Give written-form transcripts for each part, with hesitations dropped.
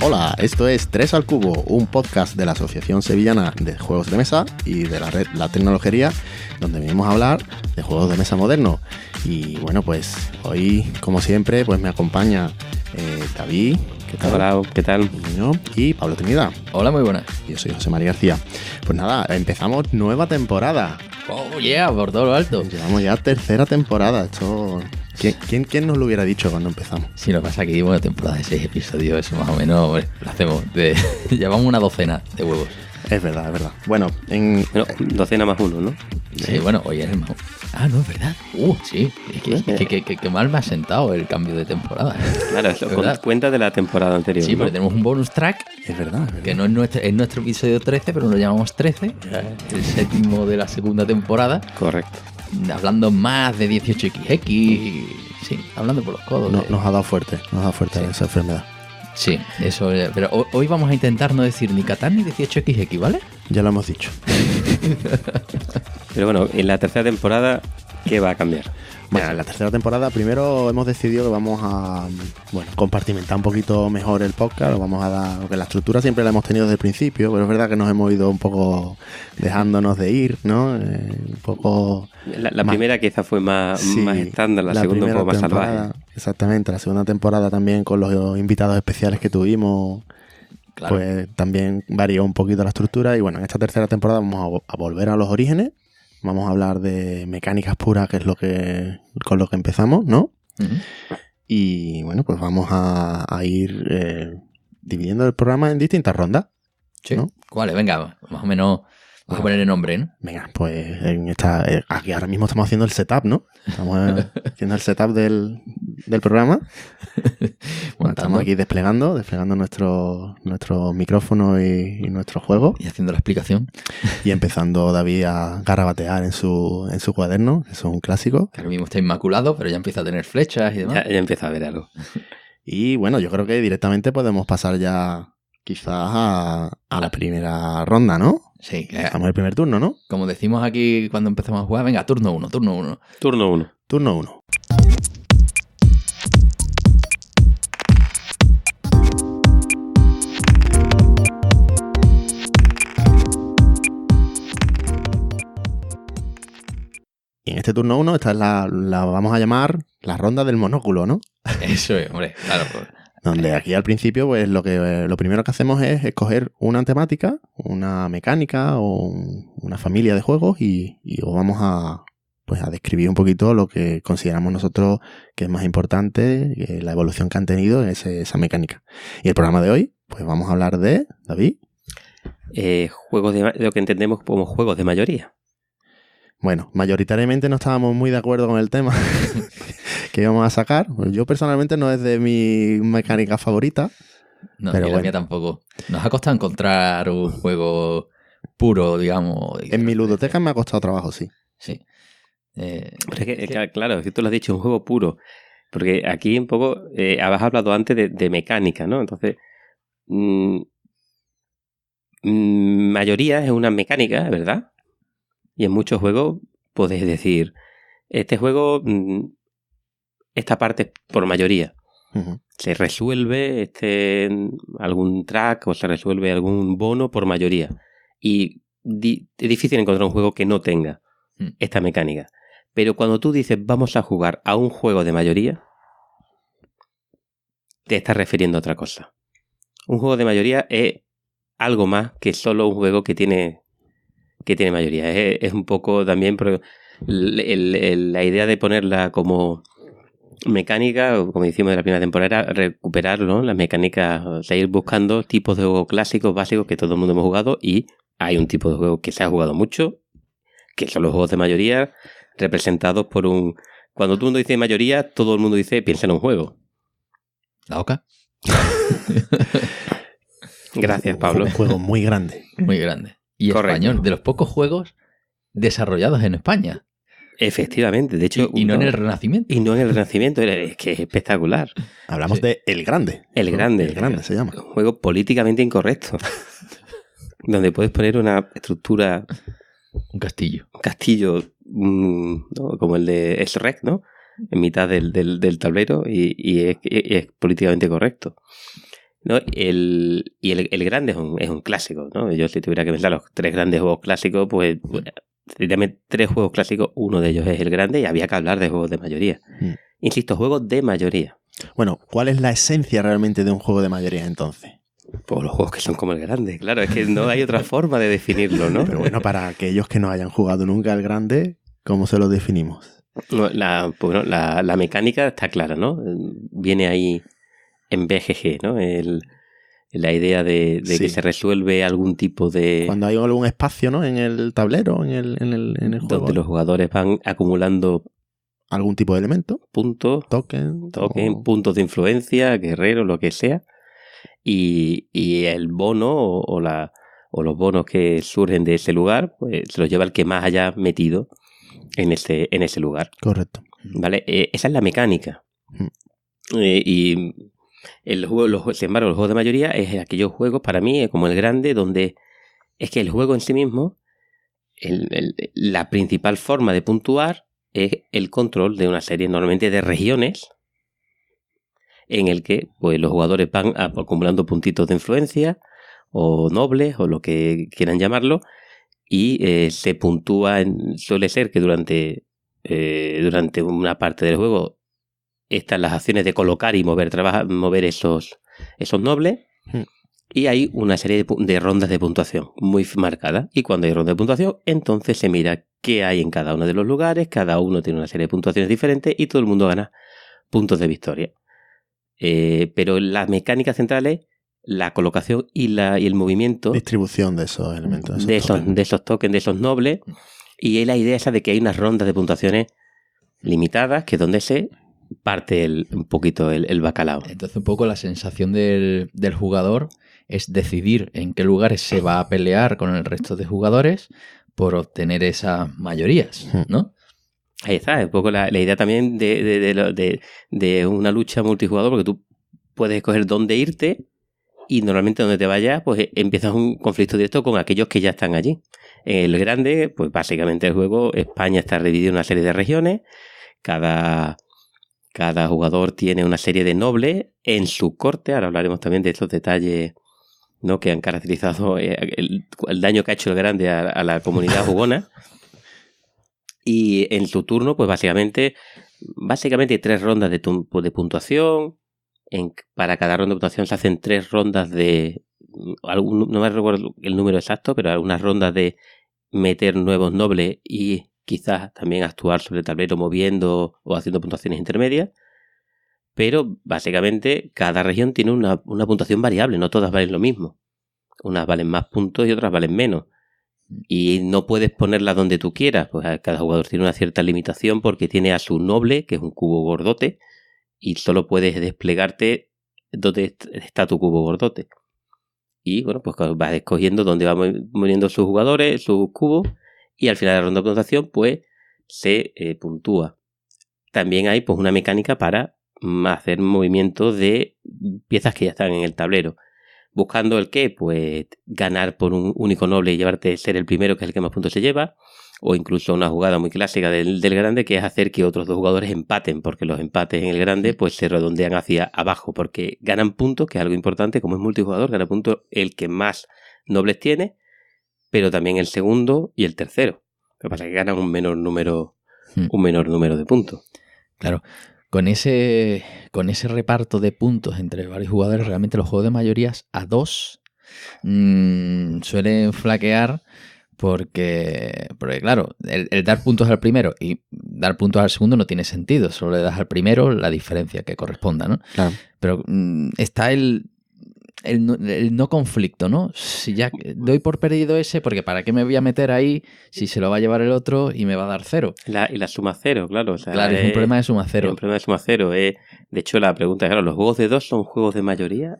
Hola, esto es 3 al Cubo, un podcast de la Asociación Sevillana de Juegos de Mesa y de la red La Tecnologería, donde venimos a hablar de juegos de mesa modernos. Y bueno, pues hoy, como siempre, pues me acompaña David. ¿Qué tal? Hola, ¿qué tal? Y Pablo Trinidad. Hola, muy buenas. Yo soy José María García. Pues nada, empezamos nueva temporada. Oh, yeah, por todo lo alto. Llevamos ya tercera temporada. Esto... ¿Quién nos lo hubiera dicho cuando empezamos? Sí, lo que pasa es que llevo una temporada de 6 episodios, eso más o menos, hombre, lo hacemos. Llevamos una docena de huevos. Es verdad, es verdad. Bueno, docena más uno, ¿no? Sí, bueno, hoy es el más... Ah, no, es verdad. Sí, que mal me ha sentado el cambio de temporada. Claro, eso cuenta de la temporada anterior. Sí, ¿no? Porque tenemos un bonus track. Es verdad. Que no es nuestro episodio 13, pero lo llamamos 13. El séptimo de la segunda temporada. Correcto. Hablando más de 18xx. Sí, hablando por los codos. No, nos ha dado fuerte sí. Esa enfermedad. Sí, eso. Pero hoy vamos a intentar no decir ni Catán ni 18xx, ¿vale? Ya lo hemos dicho. Pero bueno, en la tercera temporada, ¿qué va a cambiar? Bueno, en la tercera temporada primero hemos decidido que vamos a compartimentar un poquito mejor el podcast, lo vamos a dar, porque la estructura siempre la hemos tenido desde el principio, pero es verdad que nos hemos ido un poco dejándonos de ir, ¿no? Un poco... La primera quizás fue más estándar, la segunda un poco más salvaje. Exactamente, la segunda temporada también con los invitados especiales que tuvimos, claro. Pues también varió un poquito la estructura y bueno, en esta tercera temporada vamos a volver a los orígenes. Vamos a hablar de mecánicas puras, que es con lo que empezamos, ¿no? Uh-huh. Y bueno, pues vamos a ir dividiendo el programa en distintas rondas. Sí. ¿No? ¿Cuáles? Venga, más o menos vamos a poner el nombre, ¿no? Venga, pues aquí ahora mismo estamos haciendo el setup, ¿no? Estamos haciendo el setup del programa. Bueno, estamos aquí desplegando nuestro micrófono y nuestro juego. Y haciendo la explicación. Y empezando David a garabatear en su cuaderno. Eso es un clásico. Que ahora mismo está inmaculado, pero ya empieza a tener flechas y demás. Ya empieza a ver algo. Y bueno, yo creo que directamente podemos pasar ya quizás a la primera ronda, ¿no? Sí. Estamos en el primer turno, ¿no? Como decimos aquí cuando empezamos a jugar, venga, turno 1. Turno 1. Y en este turno 1, esta es la vamos a llamar la ronda del monóculo, ¿no? Eso es, hombre, claro. Pues. Donde aquí al principio, pues lo primero que hacemos es escoger una temática, una mecánica o una familia de juegos y os vamos a describir un poquito lo que consideramos nosotros que es más importante, la evolución que han tenido en esa mecánica. Y el programa de hoy, pues vamos a hablar de, David. Juegos de lo que entendemos como juegos de mayoría. Bueno, mayoritariamente no estábamos muy de acuerdo con el tema que íbamos a sacar. Yo personalmente no es de mi mecánica favorita. No, pero la mía tampoco. Nos ha costado encontrar un juego puro, digamos. En mi ludoteca me ha costado trabajo, sí. Sí. Pero es que, claro, si tú lo has dicho, un juego puro. Porque aquí un poco, habías hablado antes de mecánica, ¿no? Entonces, mayoría es una mecánica, ¿verdad? Y en muchos juegos puedes decir, este juego, esta parte por mayoría. Uh-huh. Se resuelve algún track o se resuelve algún bono por mayoría. Y es difícil encontrar un juego que no tenga esta mecánica. Pero cuando tú dices vamos a jugar a un juego de mayoría, te estás refiriendo a otra cosa. Un juego de mayoría es algo más que solo un juego que tiene mayoría. Es un poco también la idea de ponerla como mecánica, como decimos en la primera temporada, era recuperar, ¿no?, las mecánicas, o sea, ir buscando tipos de juegos clásicos, básicos que todo el mundo hemos jugado, y hay un tipo de juego que se ha jugado mucho, que son los juegos de mayoría, representados por un... Cuando todo el mundo dice mayoría, todo el mundo piensa en un juego. ¿La OCA? Gracias, Pablo. Un juego muy grande. Muy grande. Y español, de los pocos juegos desarrollados en España. Efectivamente, de hecho... Y no en el Renacimiento. Y no en el Renacimiento, es que es espectacular. Hablamos de El Grande. El Grande. El Grande se llama. Un juego políticamente incorrecto. Donde puedes poner una estructura... Un castillo. Un castillo, ¿no?, como el de Shrek, ¿no? En mitad del tablero y es políticamente correcto. ¿no? El grande es un clásico, ¿no? Yo si tuviera que pensar los 3 grandes juegos clásicos, pues dame 3 juegos clásicos, uno de ellos es el grande y había que hablar de juegos de mayoría. Insisto, juegos de mayoría. Bueno, ¿cuál es la esencia realmente de un juego de mayoría entonces? Pues los juegos que son como el grande, claro, es que no hay otra forma de definirlo, ¿no? Pero bueno, para aquellos que no hayan jugado nunca al grande, ¿cómo se lo definimos? La mecánica está clara, ¿no? Viene ahí en BGG, ¿no? La idea de que se resuelve algún tipo de... Cuando hay algún espacio, ¿no? En el tablero, en el juego. Donde los jugadores van acumulando algún tipo de elemento. Puntos. Token, puntos de influencia, guerrero, lo que sea. Y el bono o los bonos que surgen de ese lugar, pues se los lleva el que más haya metido en ese lugar. Correcto. ¿Vale? Esa es la mecánica. Y sin embargo, los juegos de mayoría es aquellos juegos, para mí, como el grande, donde es que el juego en sí mismo, la principal forma de puntuar es el control de una serie normalmente de regiones en el que pues, los jugadores van acumulando puntitos de influencia o nobles o lo que quieran llamarlo y se puntúa, suele ser que durante una parte del juego están las acciones de colocar y mover esos nobles y hay una serie de rondas de puntuación muy marcadas y cuando hay ronda de puntuación entonces se mira qué hay en cada uno de los lugares, cada uno tiene una serie de puntuaciones diferentes y todo el mundo gana puntos de victoria. Pero la mecánica central es la colocación y el movimiento. Distribución de esos elementos. De esos tokens, de esos nobles. Y es la idea esa de que hay unas rondas de puntuaciones limitadas, que es donde se parte un poquito el bacalao. Entonces un poco la sensación del jugador es decidir en qué lugares se va a pelear con el resto de jugadores por obtener esas mayorías, ¿no? Ahí está, un poco la idea también de una lucha multijugador, porque tú puedes escoger dónde irte y normalmente donde te vayas, pues empiezas un conflicto directo con aquellos que ya están allí. En el grande, pues básicamente el juego, España está dividido en una serie de regiones, cada jugador tiene una serie de nobles en su corte, ahora hablaremos también de estos detalles, ¿no? Que han caracterizado el daño que ha hecho el grande a la comunidad jugona. Y en su turno, pues básicamente 3 rondas de puntuación. Para cada ronda de puntuación se hacen 3 rondas no me recuerdo el número exacto, pero algunas rondas de meter nuevos nobles y quizás también actuar sobre el tablero moviendo o haciendo puntuaciones intermedias. Pero básicamente cada región tiene una puntuación variable, no todas valen lo mismo. Unas valen más puntos y otras valen menos. Y no puedes ponerla donde tú quieras, pues cada jugador tiene una cierta limitación porque tiene a su noble, que es un cubo gordote, y solo puedes desplegarte donde está tu cubo gordote. Y bueno, pues vas escogiendo dónde van moviendo sus jugadores, sus cubos, y al final de la ronda de puntuación, pues se puntúa. También hay pues una mecánica para hacer movimientos de piezas que ya están en el tablero. Buscando el qué, pues ganar por un único noble y ser el primero, que es el que más puntos se lleva, o incluso una jugada muy clásica del grande, que es hacer que otros 2 jugadores empaten, porque los empates en el grande pues se redondean hacia abajo, porque ganan puntos, que es algo importante, como es multijugador, gana puntos el que más nobles tiene, pero también el segundo y el tercero. Lo que pasa es que ganan un menor número de puntos. Claro. Con ese reparto de puntos entre varios jugadores, realmente los juegos de mayorías a 2 suelen flaquear porque claro, el dar puntos al primero y dar puntos al segundo no tiene sentido. Solo le das al primero la diferencia que corresponda, ¿no? Claro. Pero está el no conflicto, ¿no? Si ya doy por perdido ese, porque ¿para qué me voy a meter ahí si se lo va a llevar el otro y me va a dar 0? Y la suma 0, claro. O sea, claro, es un problema de suma 0. Es un problema de suma 0. De hecho, la pregunta es, claro, ¿los juegos de 2 son juegos de mayoría?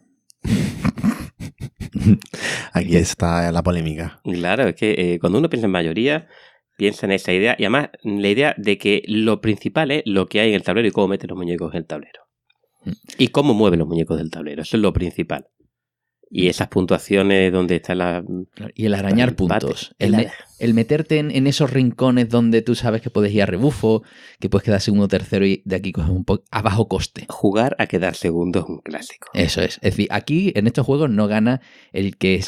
Aquí está la polémica. Claro, es que cuando uno piensa en mayoría, piensa en esa idea. Y además, la idea de que lo principal es lo que hay en el tablero y cómo mete los muñecos en el tablero. Y cómo mueve los muñecos del tablero. Eso es lo principal. Y esas puntuaciones donde está la... Y el arañar puntos. El meterte en esos rincones donde tú sabes que puedes ir a rebufo, que puedes quedar segundo o tercero y de aquí coges un poco a bajo coste. Jugar a quedar segundo es un clásico. Eso es. Es decir, aquí en estos juegos no gana el que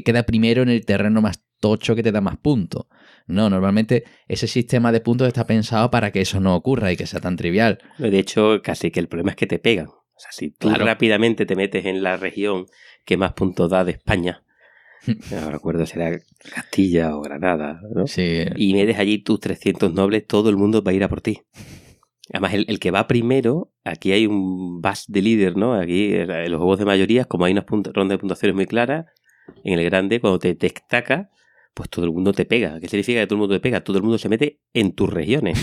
queda primero en el terreno más tocho que te da más puntos. No, normalmente ese sistema de puntos está pensado para que eso no ocurra y que sea tan trivial. De hecho, casi que el problema es que te pegan. O sea, si tú rápidamente te metes en la región que más puntos da de España, no recuerdo si era Castilla o Granada, ¿no? Sí. Y metes allí tus 300 nobles, todo el mundo va a ir a por ti. Además, el que va primero, aquí hay un bus de líder, ¿no? Aquí en los juegos de mayoría, como hay unas rondas de puntuaciones muy claras, en el grande, cuando te destaca, pues todo el mundo te pega. ¿Qué significa que todo el mundo te pega? Todo el mundo se mete en tus regiones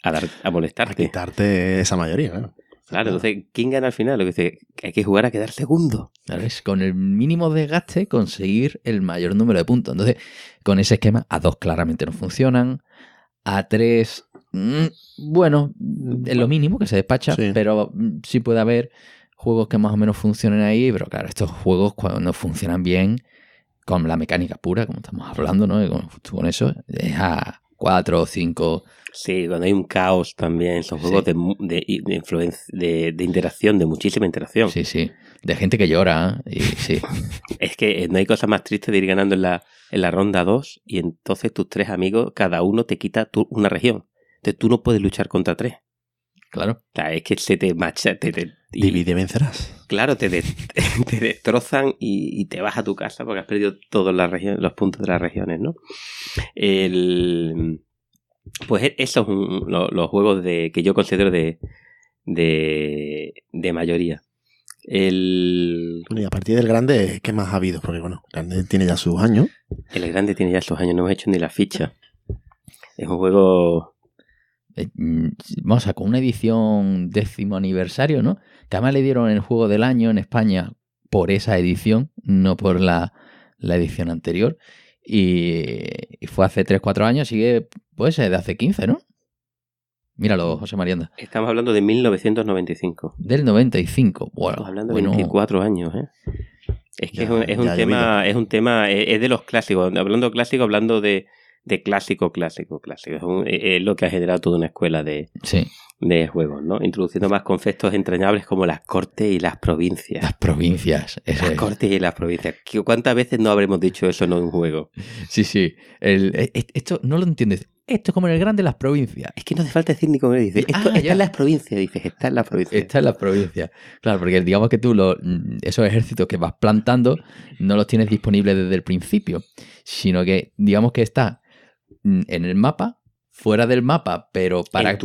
a molestarte. A quitarte esa mayoría, ¿no? Claro, entonces, ¿quién gana al final? Lo que dice, hay que jugar a quedar segundo. Claro, es con el mínimo desgaste conseguir el mayor número de puntos. Entonces, con ese esquema, A2 claramente no funcionan. A3, bueno, es lo mínimo que se despacha, sí. Pero sí puede haber juegos que más o menos funcionen ahí. Pero claro, estos juegos cuando no funcionan bien, con la mecánica pura, como estamos hablando, ¿no? Y con eso, es a 4 o 5... Sí, cuando hay un caos también, son juegos de influencia, de interacción, de muchísima interacción. Sí, sí, de gente que llora, y sí. Es que no hay cosa más triste de ir ganando en la ronda 2 y entonces tus 3 amigos, cada uno te quita una región. Entonces tú no puedes luchar contra 3. Claro. O sea, es que se te macha. Divide y vencerás. Claro, te destrozan y te vas a tu casa porque has perdido todos los puntos de las regiones, ¿no? Pues esos son los juegos que yo considero de mayoría. Bueno, y a partir del grande, ¿qué más ha habido? Porque bueno, el grande tiene ya sus años. El grande tiene ya sus años, no hemos hecho ni la ficha. Es un juego... Vamos a con una edición 10º aniversario, ¿no? Que además le dieron el juego del año en España por esa edición, no por la edición anterior. Y fue hace 3-4 años, sigue pues de hace 15, ¿no? Míralo, José Marianda. Estamos hablando de 1995. Del 95. Bueno, estamos hablando de 24 años, ¿eh? Es que es un tema, es de los clásicos. Hablando clásico, hablando de clásico. Es lo que ha generado toda una escuela de juegos, ¿no? Introduciendo más conceptos entrañables como las cortes y las provincias. Las provincias. Las cortes y las provincias. ¿Cuántas veces no habremos dicho eso en un juego? Sí. Esto no lo entiendes. Esto es como en el grande las provincias. Es que no hace falta decir ni cómo le dices. Esto está en las provincias. Dices, está en las provincias. Está en las provincias. Claro, porque digamos que tú esos ejércitos que vas plantando no los tienes disponibles desde el principio, sino que digamos que está en el mapa, fuera del mapa, pero para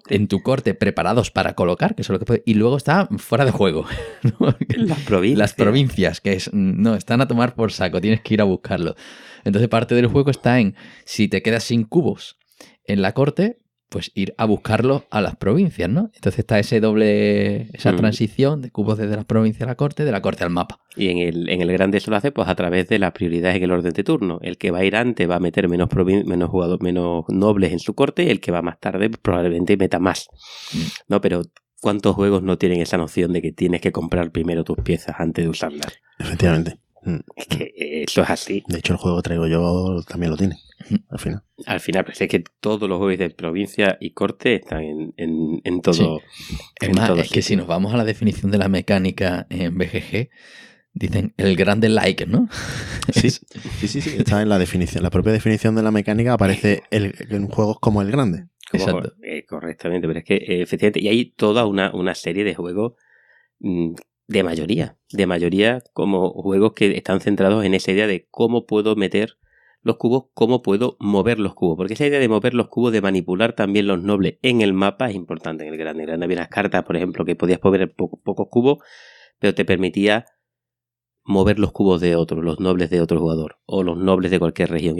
en tu corte preparados para colocar, que eso es lo que puede, y luego está fuera de juego. ¿No? Las provincias, que están a tomar por saco, tienes que ir a buscarlo. Entonces parte del juego está en, si te quedas sin cubos en la corte, pues ir a buscarlos a las provincias, ¿no? Entonces está esa transición de cubos desde las provincias a la corte, de la corte al mapa. Y en el grande eso lo hace pues a través de las prioridades en el orden de turno. El que va a ir antes va a meter menos nobles en su corte, y el que va más tarde probablemente meta más. ¿No? Pero ¿cuántos juegos no tienen esa noción de que tienes que comprar primero tus piezas antes de usarlas? Efectivamente. Es que eso es así. De hecho, el juego que traigo yo también lo tiene. Al final, pues es que todos los juegos de provincia y corte están en todo. Sí. Es más, es que si nos vamos a la definición de la mecánica en BGG, dicen el grande like, ¿no? Sí. Está en la definición. La propia definición de la mecánica aparece en juegos como el grande. Exacto. Correctamente, pero es que efectivamente, y hay toda una serie de juegos de mayoría como juegos que están centrados en esa idea de cómo puedo meter los cubos, cómo puedo mover los cubos, porque esa idea de mover los cubos, de manipular también los nobles en el mapa es importante en el grande. En el grande había unas cartas, por ejemplo, que podías mover pocos cubos, pero te permitía mover los cubos de otros, los nobles de otro jugador, o los nobles de cualquier región.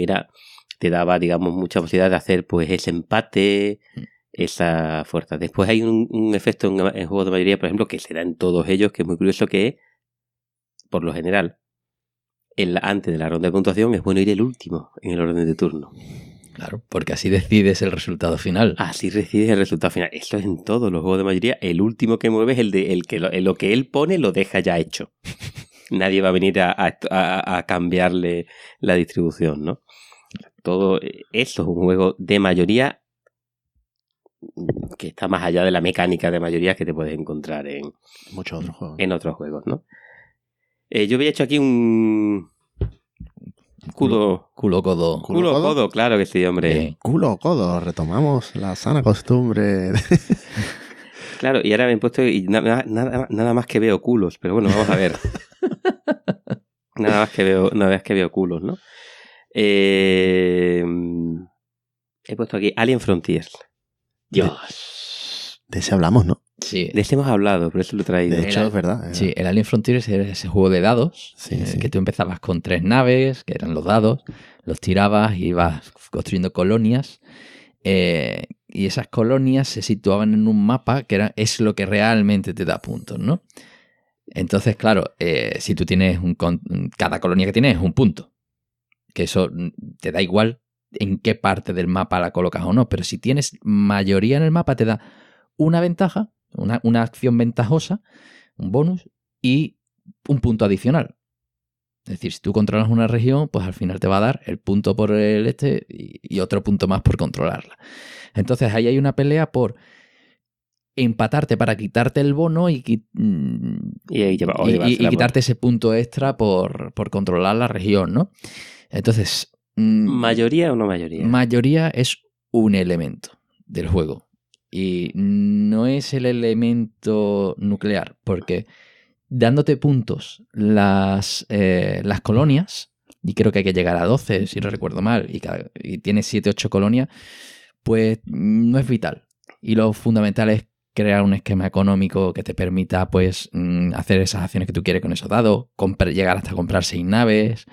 Te daba, digamos, mucha posibilidad de hacer pues ese empate, esa fuerza. Después hay un efecto en juegos de mayoría, por ejemplo, que se da en todos ellos, que es muy curioso, que es, por lo general, antes de la ronda de puntuación es bueno ir el último en el orden de turno. Claro, porque así decides el resultado final. Así decides el resultado final. Eso es en todos los juegos de mayoría. El último que mueve es lo que él pone lo deja ya hecho. nadie va a venir a cambiarle la distribución, ¿no? Todo eso es un juego de mayoría que está más allá de la mecánica de mayoría que te puedes encontrar en muchos otros juegos. En otros juegos, ¿no? Yo había hecho aquí un culo codo. Culo codo, claro que sí, hombre. Bien. Culo codo, retomamos la sana costumbre. Claro, y ahora me he puesto y nada más que veo culos, pero bueno, vamos a ver. nada más que veo culos, ¿no? He puesto aquí Alien Frontiers. Dios. De ese hablamos, ¿no? Sí. De ese hemos hablado, por eso lo he traído. De hecho, es verdad. Sí, el Alien Frontiers era ese juego de dados, Sí, sí. que tú empezabas con 3 naves, que eran los dados, los tirabas y ibas construyendo colonias. Y esas colonias se situaban en un mapa que es lo que realmente te da puntos, ¿no? Entonces, claro, si tú tienes cada colonia que tienes es un punto. Que eso te da igual en qué parte del mapa la colocas o no. Pero si tienes mayoría en el mapa, te da una ventaja, una acción ventajosa, un bonus y un punto adicional. Es decir, si tú controlas una región, pues al final te va a dar el punto por el y otro punto más por controlarla. Entonces ahí hay una pelea por empatarte para quitarte el bono y quitarte ese punto extra por controlar la región, ¿no? Entonces... ¿Mayoría o no mayoría? Mayoría es un elemento del juego. Y no es el elemento nuclear, porque dándote puntos las colonias, y creo que hay que llegar a 12, si no recuerdo mal, y tienes 7, 8 colonias, pues no es vital. Y lo fundamental es crear un esquema económico que te permita pues hacer esas acciones que tú quieres con esos dados, llegar hasta comprar 6 naves,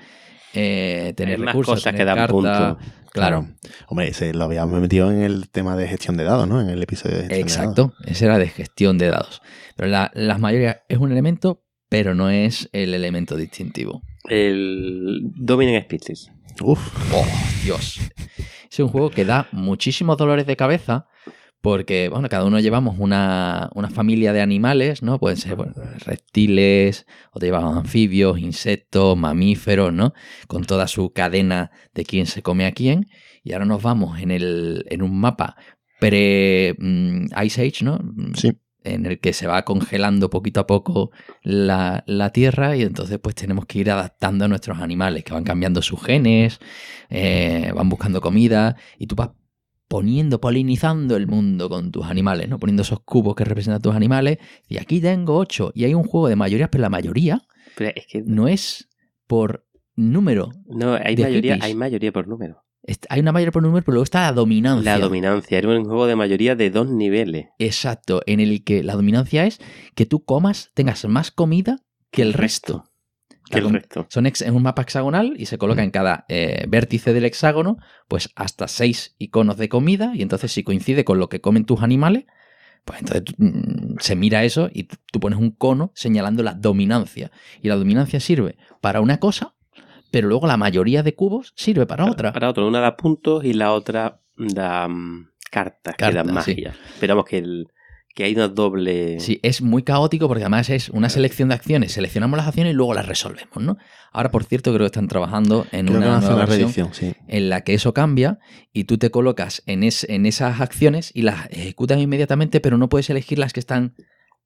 tener más recursos, cosas tener que dan carta. puntos. Claro. Hombre, lo habíamos metido en el tema de gestión de dados, ¿no? En el episodio de gestión de dados. Exacto, ese era de gestión de dados. Pero las mayorías es un elemento, pero no es el elemento distintivo. El Dominant Species. Uf. ¡Oh, Dios! Es un juego que da muchísimos dolores de cabeza porque, bueno, cada uno llevamos una familia de animales, ¿no? Pueden ser reptiles, o te llevamos anfibios, insectos, mamíferos, ¿no? Con toda su cadena de quién se come a quién. Y ahora nos vamos en un mapa pre-Ice Age, ¿no? Sí. En el que se va congelando poquito a poco la Tierra y entonces pues tenemos que ir adaptando a nuestros animales, que van cambiando sus genes, van buscando comida y tú vas polinizando el mundo con tus animales, ¿no? Poniendo esos cubos que representan tus animales. Y aquí tengo 8. Y hay un juego de mayorías, pero la mayoría es que no es por número. No, hay mayoría por número. Hay una mayoría por número, pero luego está la dominancia. La dominancia. Era un juego de mayoría de 2 niveles. Exacto. En el que la dominancia es que tú tengas más comida que el resto. Es un mapa hexagonal y se coloca en cada vértice del hexágono pues hasta 6 iconos de comida y entonces si coincide con lo que comen tus animales, pues entonces se mira eso y tú pones un cono señalando la dominancia. Y la dominancia sirve para una cosa, pero luego la mayoría de cubos sirve para otra. Para otra. Una da puntos y la otra da cartas que dan magia. Sí. Pero vamos que hay una doble... Sí, es muy caótico porque además es una selección de acciones. Seleccionamos las acciones y luego las resolvemos, ¿no? Ahora, por cierto, creo que están trabajando en una nueva versión sí, en la que eso cambia y tú te colocas en esas acciones y las ejecutas inmediatamente, pero no puedes elegir las que están...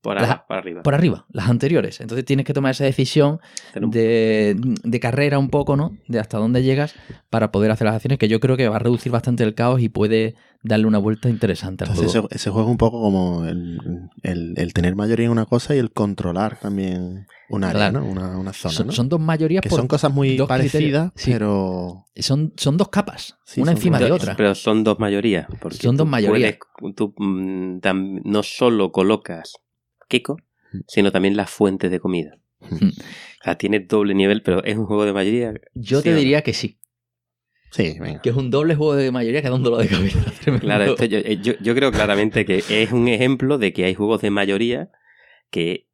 Por arriba. Por arriba, las anteriores. Entonces tienes que tomar esa decisión de carrera un poco, ¿no? De hasta dónde llegas para poder hacer las acciones, que yo creo que va a reducir bastante el caos y puede darle una vuelta interesante al Entonces juego. Ese juego es un poco como el tener mayoría en una cosa y el controlar también un área, claro. ¿no? Una zona, ¿no? Son 2 mayorías que son cosas muy parecidas, sí. pero... Son 2 capas, sí, una encima de otra. Pero son 2 mayorías. Son 2 mayorías. Tú no solo colocas Kiko, sino también las fuentes de comida. O sea, tiene doble nivel, pero es un juego de mayoría. Yo te diría que sí. Sí, venga. Que es un doble juego de mayoría que da un dolor de cabeza. Claro, yo creo claramente que es un ejemplo de que hay juegos de mayoría que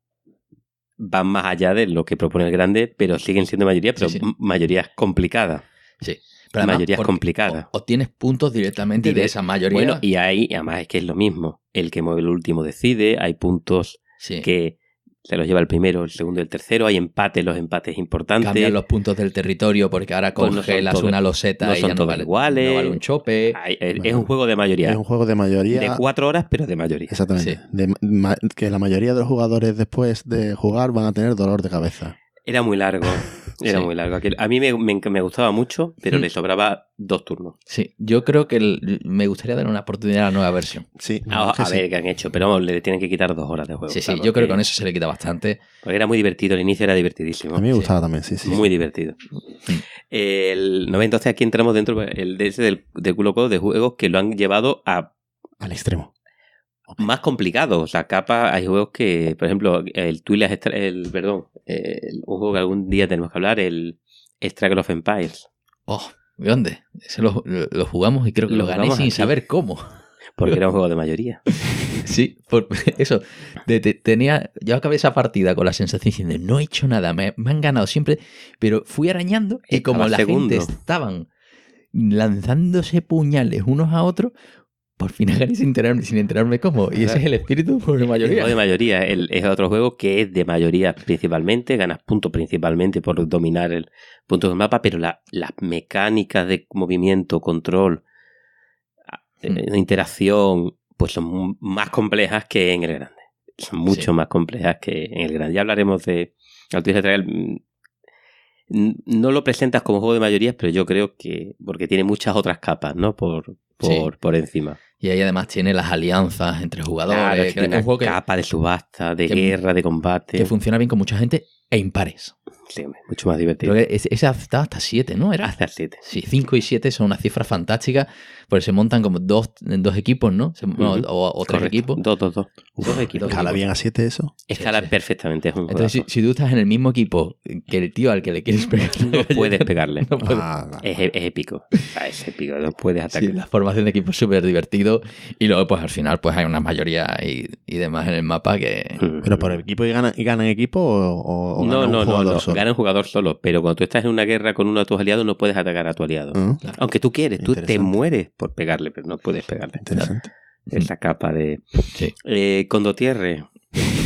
van más allá de lo que propone el grande, pero siguen siendo mayoría, pero sí. Mayorías complicadas. Sí. Pero además, mayorías complicadas. Obtienes puntos directamente de esa mayoría. Bueno, y ahí, además es que es lo mismo. El que mueve el último decide, hay puntos que se los lleva el primero, el segundo y el tercero. Hay empates, los empates importantes. Cambian los puntos del territorio porque ahora Pues no congelas son todos- una loseta no y son ya no todos vale, iguales. no vale un chope. Es un juego de mayoría. Es un juego de mayoría. De 4 horas, pero de mayoría. Exactamente. Sí. Que la mayoría de los jugadores después de jugar van a tener dolor de cabeza. Era muy largo. Era Sí. muy largo. A mí me gustaba mucho, pero le sobraba 2 turnos. Sí, yo creo que me gustaría dar una oportunidad a la nueva versión. Sí, A que sí. ver qué han hecho, pero vamos, le tienen que quitar 2 horas de juego. Sí, sí, claro, yo creo que porque- con eso se le quita bastante. Porque era muy divertido, el inicio era divertidísimo. A mí me gustaba también, sí, sí. Muy divertido. Entonces aquí entramos dentro del culo de juegos que lo han llevado a Al extremo. más complicados. O sea, capa, hay juegos que, por ejemplo, un juego que algún día tenemos que hablar, el Struggle of Empires. Oh, ¿de dónde? Ese lo jugamos y creo que Lo lo gané jugamos sin aquí. saber cómo. Porque era un juego de mayoría. Sí, por eso. Yo acabé esa partida con la sensación diciendo, no he hecho nada, me han ganado siempre, pero fui arañando y como Estaba la segundo. gente estaban lanzándose puñales unos a otros, por fin gané sin enterarme cómo. Y ese es el espíritu por El mayoría. juego de mayoría es otro juego que es de mayoría principalmente, ganas puntos principalmente por dominar el punto del mapa, pero las mecánicas de movimiento, control, interacción, pues son más complejas que en el grande. Son mucho más complejas que en el grande. Ya hablaremos de Outriders Trial. No lo presentas como juego de mayorías, pero yo creo que porque tiene muchas otras capas, ¿no? Por encima. Y ahí además tiene las alianzas entre jugadores. Claro, que tiene es una un juego capa de subasta, de que- guerra, de combate. que funciona bien con mucha gente e impares. Sí, hombre, mucho más divertido. Creo que ese estaba hasta 7, ¿no? Era. Hasta el 7. Sí, 5 y 7 son unas cifras fantásticas, porque se montan como dos equipos, ¿no? O tres equipos. Dos equipos. ¿Escala bien a 7 eso? Escala Sí. perfectamente. Es un Entonces, juegazo. si tú estás en el mismo equipo que el tío al que le quieres pegar, No puedes pegarle. No puedes. Es épico. Es épico. No puedes Sí, atacar. la formación de equipo es súper divertido. Y luego, pues al final, pues hay una mayoría y demás en el mapa que. ¿Pero por equipo y ganan equipo o No, gana un jugador solo? Gana un jugador solo. Pero cuando tú estás en una guerra con uno de tus aliados, no puedes atacar a tu aliado. Ah, Aunque tú quieres, tú te Interesante. mueres por pegarle, pero no puedes pegarle. interesante. Esa capa de. Sí. Condotierre.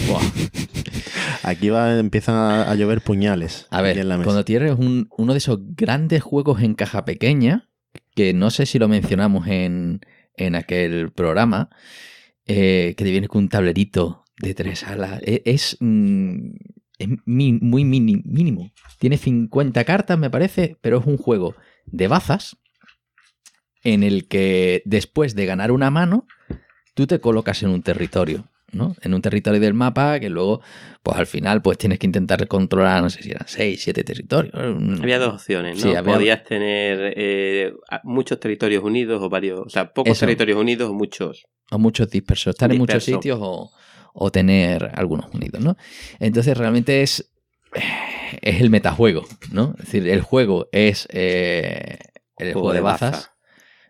Buah. Aquí empiezan a llover puñales. A ver, aquí en la mesa. Condotierre es uno de esos grandes juegos en caja pequeña, que no sé si lo mencionamos en aquel programa, que te viene con un tablerito de 3 alas. Es muy mínimo. Tiene 50 cartas, me parece, pero es un juego de bazas en el que después de ganar una mano, tú te colocas en un territorio, ¿no? En un territorio del mapa que luego, pues al final, pues tienes que intentar controlar, no sé si eran 6, 7 territorios. Había dos opciones, ¿no? Sí, había- Podías tener muchos territorios unidos o varios, o sea, pocos Eso. territorios unidos o muchos. O muchos dispersos. Estar en muchos Disperso. sitios o tener algunos unidos, ¿no? Entonces realmente es el metajuego, ¿no? Es decir, el juego es el juego de bazas,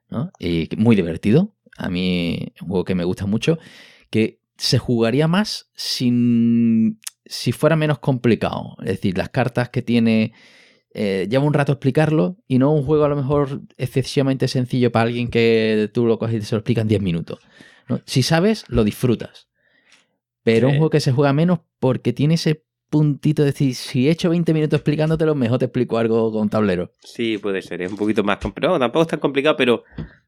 ¿no? Y muy divertido. A mí es un juego que me gusta mucho, que se jugaría más si fuera menos complicado. Es decir, las cartas que tiene... lleva un rato explicarlo y no un juego a lo mejor excesivamente sencillo para alguien que tú lo coges y se lo explica en 10 minutos, ¿no? Si sabes, lo disfrutas. Pero Sí. un juego que se juega menos porque tiene ese puntito de decir, si he hecho 20 minutos explicándotelo, mejor te explico algo con tablero. Sí, puede ser, es un poquito más complicado. No, tampoco es tan complicado, pero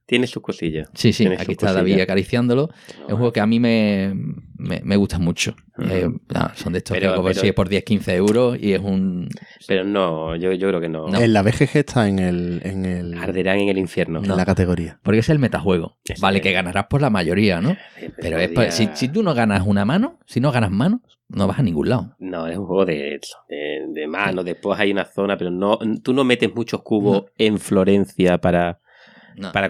tiene sus cosillas. Sí, sí, Tiene aquí sus está David cosillas. acariciándolo. Es un juego que a mí me gusta mucho. Ujú. Son de estos Pero- que consigues por 10-15 euros y es un... Pero no, yo creo que no. No. En la BGG está en el Arderán en el infierno. en la categoría. Porque es el metajuego. Es Vale, el- que ganarás por la mayoría, ¿no? Pero es si tú no ganas una mano, si no ganas manos, no vas a ningún lado. No, es un juego de mano. Después hay una zona, pero no, tú no metes muchos cubos en Florencia para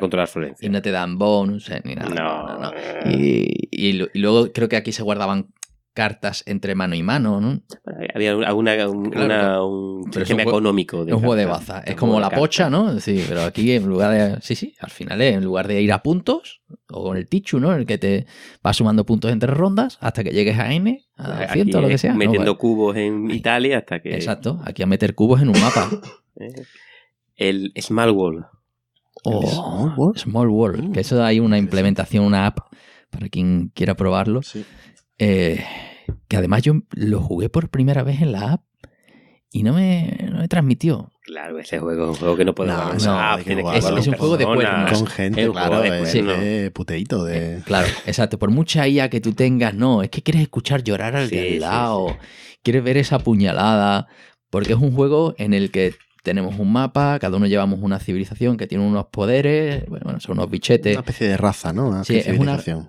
controlar Florencia. Y no te dan bonus ni nada. No. Y luego creo que aquí se guardaban cartas entre mano y mano, ¿no? Había un Pero es sistema un juego- económico. Es un juego de cartas. baza. Es Un como juego la de cartas. pocha, ¿no? Sí, pero aquí en lugar de... Sí, al final en lugar de ir a puntos, o con el Tichu, ¿no? En el que te vas sumando puntos entre rondas hasta que llegues a N, a Aquí 100 o lo que es sea. ¿no? metiendo cubos en Italia hasta que... Exacto, aquí a meter cubos en un mapa. El Small World. Oh, Small World. Small World. Que eso hay una implementación, una app, para quien quiera probarlo. Sí. que además yo lo jugué por primera vez en la app y no me transmitió. Claro, ese juego es un juego que no puede jugar. Es un juego de cuernos. Con gente, claro, es puteíto. Claro, exacto. Por mucha IA que tú tengas, no, es que quieres escuchar llorar al de al lado, quieres ver esa puñalada, porque es un juego en el que tenemos un mapa, cada uno llevamos una civilización que tiene unos poderes, bueno, son unos bichetes. Una especie de raza, ¿no? Sí, es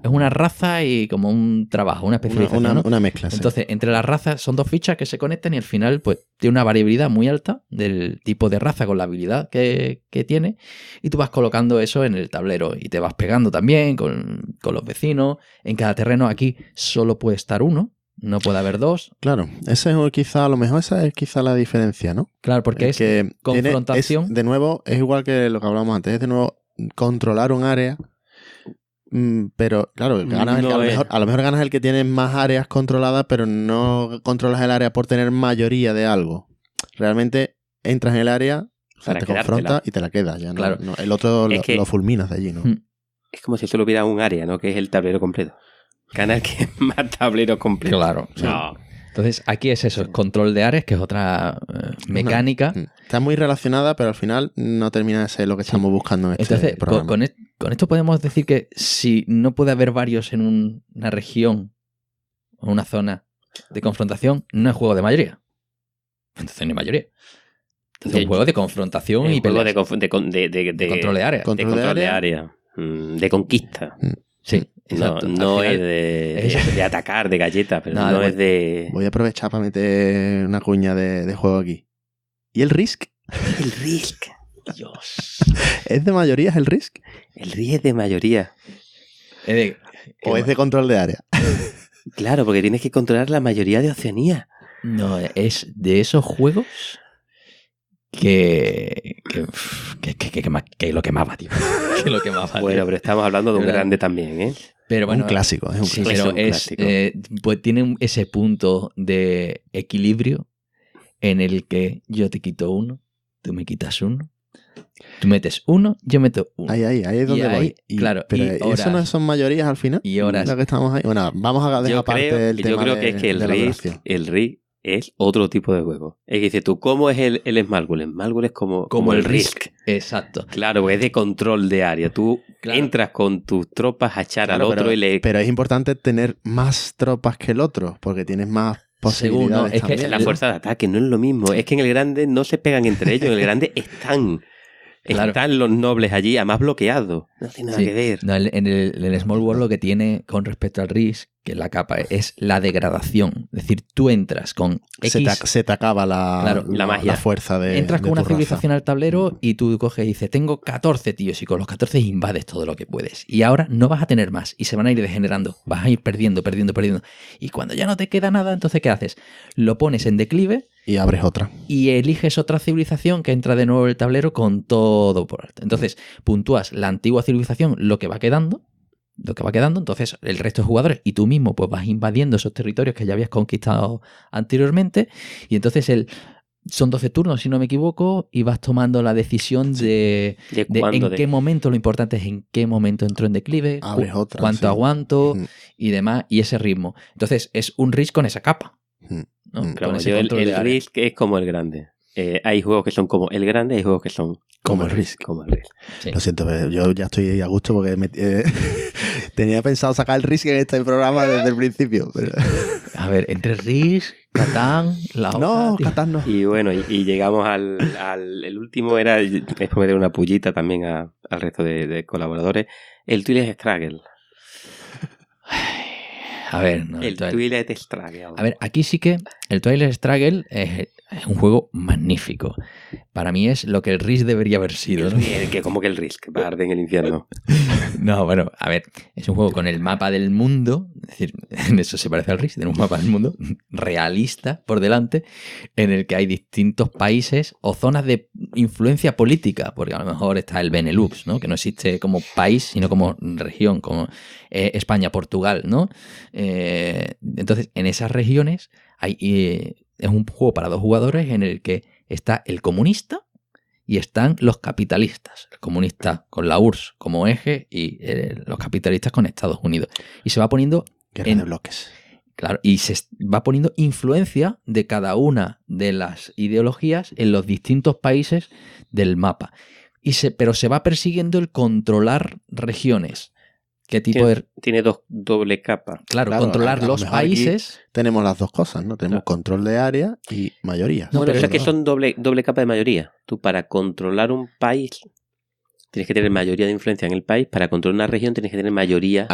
una raza y como un trabajo, una especialización. Una mezcla, sí. Entonces, entre las razas son dos fichas que se conectan y al final pues tiene una variabilidad muy alta del tipo de raza con la habilidad que tiene y tú vas colocando eso en el tablero y te vas pegando también con los vecinos. En cada terreno aquí solo puede estar uno. No puede haber dos. Claro, esa es quizá la diferencia, ¿no? Claro, porque es que confrontación. De nuevo, es igual que lo que hablábamos antes, es de nuevo controlar un área, pero claro, a lo mejor ganas el que tiene más áreas controladas, pero no controlas el área por tener mayoría de algo. Realmente entras en el área, te confrontas y te la quedas. Ya, claro. No, el otro lo fulminas de allí, ¿no? Es como si solo hubiera un área, ¿no? Que es el tablero completo. Gana el que más tablero completo. Claro. No. Entonces, aquí es eso, control de áreas, que es otra mecánica. Está muy relacionada, pero al final no termina de ser lo que estamos buscando en este programa. Con esto podemos decir que si no puede haber varios en una región o una zona de confrontación, no es juego de mayoría. Entonces no hay mayoría. Entonces es un juego de confrontación y juego de control de área. De control de área. De conquista. Sí. No es de atacar, de galleta, pero no es de... Voy a aprovechar para meter una cuña de juego aquí. ¿Y el Risk? El Risk. Dios. ¿Es de mayoría el Risk? El Risk es de mayoría. ¿O es de control de área? Claro, porque tienes que controlar la mayoría de Oceanía. No, es de esos juegos que lo quemaba, tío. Que lo quemaba. Bueno, pero estamos hablando de un grande también, ¿eh? Pero bueno, un clásico, es un clásico. Pero pues tiene ese punto de equilibrio en el que yo te quito uno, tú me quitas uno, tú metes uno, yo meto uno. Ahí es donde voy. Claro, pero ¿eso no son mayorías al final? Y horas. Lo que estamos ahí. Bueno, vamos a dejar aparte el tema. Yo creo que es que el Risk es otro tipo de juego. Es que dices tú, ¿cómo es el Small? El Small es como el Risk. Exacto. Claro, porque es de control de área. Tú entras con tus tropas a echar al otro Pero es importante tener más tropas que el otro, porque tienes más posibilidades. Es que la fuerza de ataque no es lo mismo. Es que en el grande no se pegan entre ellos. En el grande están los nobles allí, además bloqueados. No tiene nada que ver. No, en el Small World lo que tiene con respecto al Risk, que es la capa, es la degradación. Es decir, tú entras con X... Se te acaba la magia. La fuerza de entras con una civilización raza al tablero y tú coges y dices, tengo 14 tíos, y con los 14 invades todo lo que puedes. Y ahora no vas a tener más y se van a ir degenerando. Vas a ir perdiendo. Y cuando ya no te queda nada, entonces ¿qué haces? Lo pones en declive y abres otra. Y eliges otra civilización que entra de nuevo en el tablero con todo por alto. Entonces, puntúas la antigua civilización, lo que va quedando, entonces el resto de jugadores y tú mismo pues vas invadiendo esos territorios que ya habías conquistado anteriormente y entonces son 12 turnos, si no me equivoco, y vas tomando la decisión de qué momento, lo importante es en qué momento entró en declive, cuánto aguanto y demás, y ese ritmo. Entonces, es un Risk con esa capa. ¿No? Claro, el Risk es como el grande. Hay juegos que son como el grande y hay juegos que son como el Risk. Sí. Lo siento, pero yo ya estoy a gusto porque tenía pensado sacar el Risk en este programa desde el principio. Pero... A ver, entre Risk, Catán, Catán no. Y bueno, y llegamos el último era, es poner una pullita también al resto de colaboradores, el Twilight Struggle. A ver, el Twilight Struggle. A ver, aquí sí que el Twilight Struggle es un juego magnífico. Para mí es lo que el Risk debería haber sido, ¿no? ¿Cómo que el Risk? Va a arder en el infierno. No, bueno, a ver, es un juego con el mapa del mundo, es decir, en eso se parece al Risk, tiene un mapa del mundo realista por delante, en el que hay distintos países o zonas de influencia política, porque a lo mejor está el Benelux, ¿no? Que no existe como país, sino como región, como España, Portugal, ¿no? Entonces, en esas regiones es un juego para 2 jugadores en el que está el comunista y están los capitalistas. El comunista con la URSS como eje y los capitalistas con Estados Unidos. Y se va poniendo guerra de bloques. Claro, y se va poniendo influencia de cada una de las ideologías en los distintos países del mapa. Pero se va persiguiendo el controlar regiones. ¿Qué tipo tiene doble capa. Claro, controlar los países. Tenemos las dos cosas, ¿no? Tenemos control de área y mayoría. No, pero es que son doble capa de mayoría. Tú para controlar un país tienes que tener mayoría de influencia en el país. Para controlar una región tienes que tener mayoría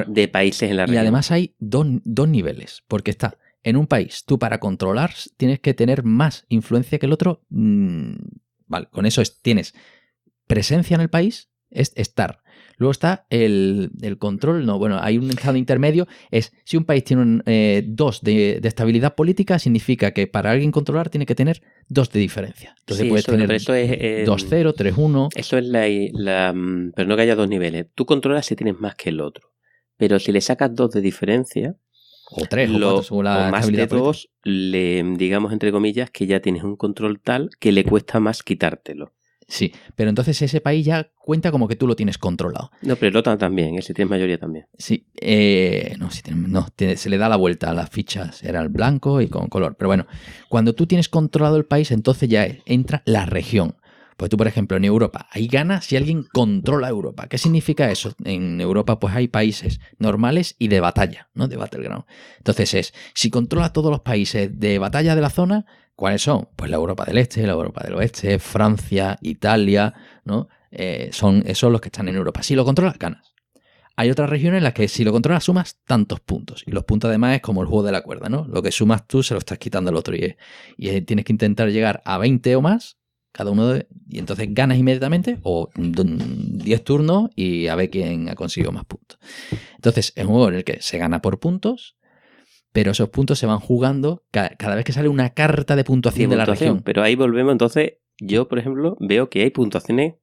de países en la región. Y además hay dos niveles, porque está en un país. Tú para controlar tienes que tener más influencia que el otro. Vale, con eso tienes presencia en el país, es estar. Luego está el control, hay un estado intermedio, es si un país tiene 2 de estabilidad política, significa que para alguien controlar tiene que tener 2 de diferencia. Entonces puedes tener 2-0, 3-1. Eso es pero no que haya 2 niveles. Tú controlas si tienes más que el otro. Pero si le sacas 2 de diferencia, o 3 o 4 según la o más de 2, digamos entre comillas que ya tienes un control tal que le cuesta más quitártelo. Sí, pero entonces ese país ya cuenta como que tú lo tienes controlado. No, pero el OTAN también, si tienes mayoría también. Sí, se le da la vuelta a las fichas, era el blanco y con color. Pero bueno, cuando tú tienes controlado el país, entonces ya entra la región. Pues tú, por ejemplo, en Europa, ahí gana si alguien controla Europa. ¿Qué significa eso? En Europa pues hay países normales y de batalla, ¿no? De battleground. Entonces si controla todos los países de batalla de la zona, ¿cuáles son? Pues la Europa del Este, la Europa del Oeste, Francia, Italia, ¿no? Son esos los que están en Europa. Si lo controlas, ganas. Hay otras regiones en las que si lo controlas sumas tantos puntos. Y los puntos además es como el juego de la cuerda, ¿no? Lo que sumas tú se lo estás quitando al otro. Y tienes que intentar llegar a 20 o más, cada uno y entonces ganas inmediatamente o 10 turnos y a ver quién ha conseguido más puntos. Entonces es un juego en el que se gana por puntos, pero esos puntos se van jugando cada vez que sale una carta de puntuación de la región. Pero ahí volvemos, entonces, yo, por ejemplo, veo que hay puntuaciones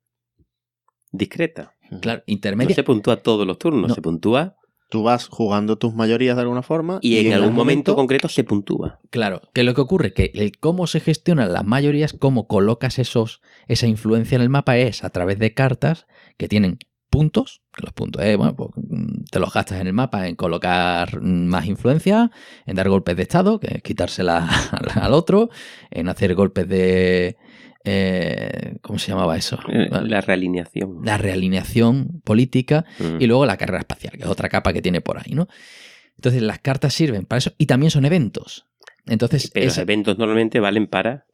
discretas. Claro, intermedia. No se puntúa todos los turnos, No. se puntúa. Tú vas jugando tus mayorías de alguna forma y en algún momento concreto se puntúa. Claro, que lo que ocurre que el cómo se gestionan las mayorías, cómo colocas esa influencia en el mapa es a través de cartas que tienen puntos, que los puntos pues, te los gastas en el mapa en colocar más influencia, en dar golpes de estado, que es quitársela al otro, en hacer golpes de... ¿cómo se llamaba eso? La realineación. La realineación política y luego la carrera espacial, que es otra capa que tiene por ahí, ¿no? Entonces las cartas sirven para eso y también son eventos. Entonces, pero los eventos normalmente valen para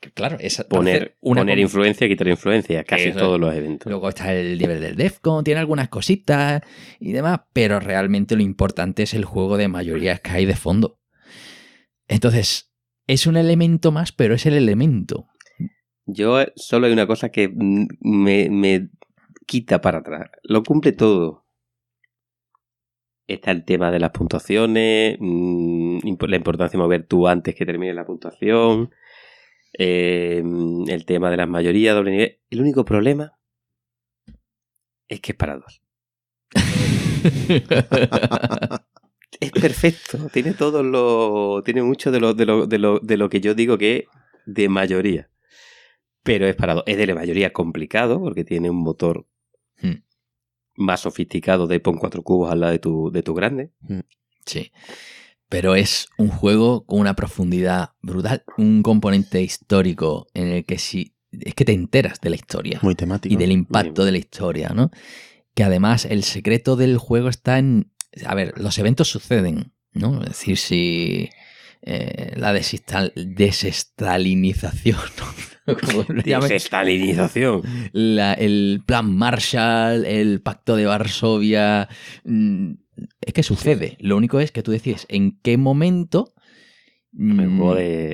poner influencia y quitar influencia, casi todos los eventos. Luego está el nivel del DEFCON, tiene algunas cositas y demás, pero realmente lo importante es el juego de mayorías que hay de fondo. Entonces, es un elemento más, pero es el elemento. Yo solo hay una cosa que me quita para atrás. Lo cumple todo. Está el tema de las puntuaciones, la importancia de mover tú antes que termine la puntuación, el tema de las mayorías, doble nivel. El único problema es que es para 2. Es perfecto, tiene tiene mucho de lo que yo digo que es de mayoría. Pero es para 2. Es de la mayoría complicado porque tiene un motor más sofisticado de pon 4 cubos al lado de tu grande. Sí. Pero es un juego con una profundidad brutal, un componente histórico en el que es que te enteras de la historia. Muy temático. Y del impacto de la historia, ¿no? Que además el secreto del juego está en... A ver, los eventos suceden, ¿no? Es decir, si... la desestalinización, ¿no? Desestalinización. El plan Marshall, el pacto de Varsovia. Es que sucede. Lo único es que tú decides en qué momento.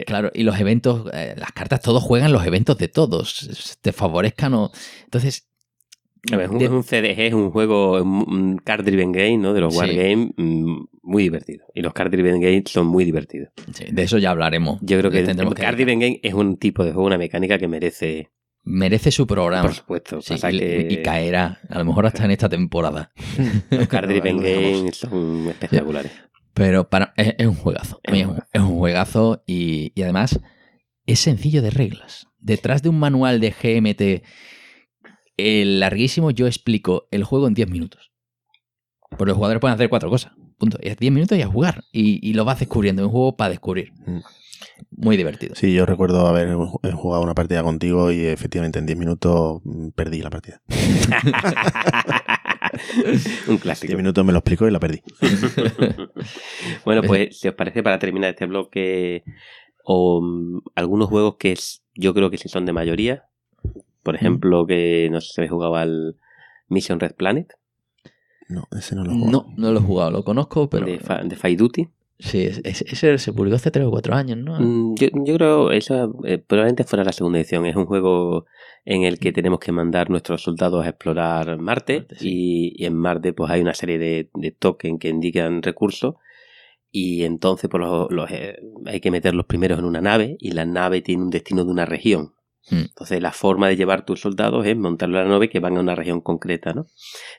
Claro, y los eventos, las cartas, todos juegan los eventos de todos. Te favorezcan o. Entonces. Es un CDG, es un juego, un card-driven game, ¿no? De los wargames, muy divertido. Y los card-driven games son muy divertidos. Sí, de eso ya hablaremos. Yo creo que el card-driven game es un tipo de juego, una mecánica que merece su programa. Por supuesto. Sí, y caerá, a lo mejor hasta en esta temporada. Los card-driven games son espectaculares. Pero es un juegazo. Es un juegazo y además es sencillo de reglas. Detrás de un manual de GMT larguísimo, yo explico el juego en 10 minutos. Porque los jugadores pueden hacer 4 cosas. Punto. Es 10 minutos y a jugar. Y lo vas descubriendo. Es un juego para descubrir. Muy divertido. Sí, yo recuerdo haber jugado una partida contigo y efectivamente en 10 minutos perdí la partida. Un clásico. 10 minutos me lo explico y la perdí. Bueno, pues si os parece, para terminar este bloque, algunos juegos que yo creo que sí son de mayoría. Por ejemplo, que no sé si habéis jugado al Mission Red Planet. No, ese no lo he jugado. No lo he jugado, lo conozco, pero... De Fight Duty. Sí, ese se publicó hace 3 o 4 años, ¿no? Yo creo esa probablemente fuera la segunda edición. Es un juego en el que tenemos que mandar nuestros soldados a explorar Marte, sí. y en Marte pues hay una serie de tokens que indican recursos, y entonces pues, hay que meterlos primeros en una nave, y la nave tiene un destino de una región. Entonces la forma de llevar tus soldados es montarlo en la nave que van a una región concreta, ¿no?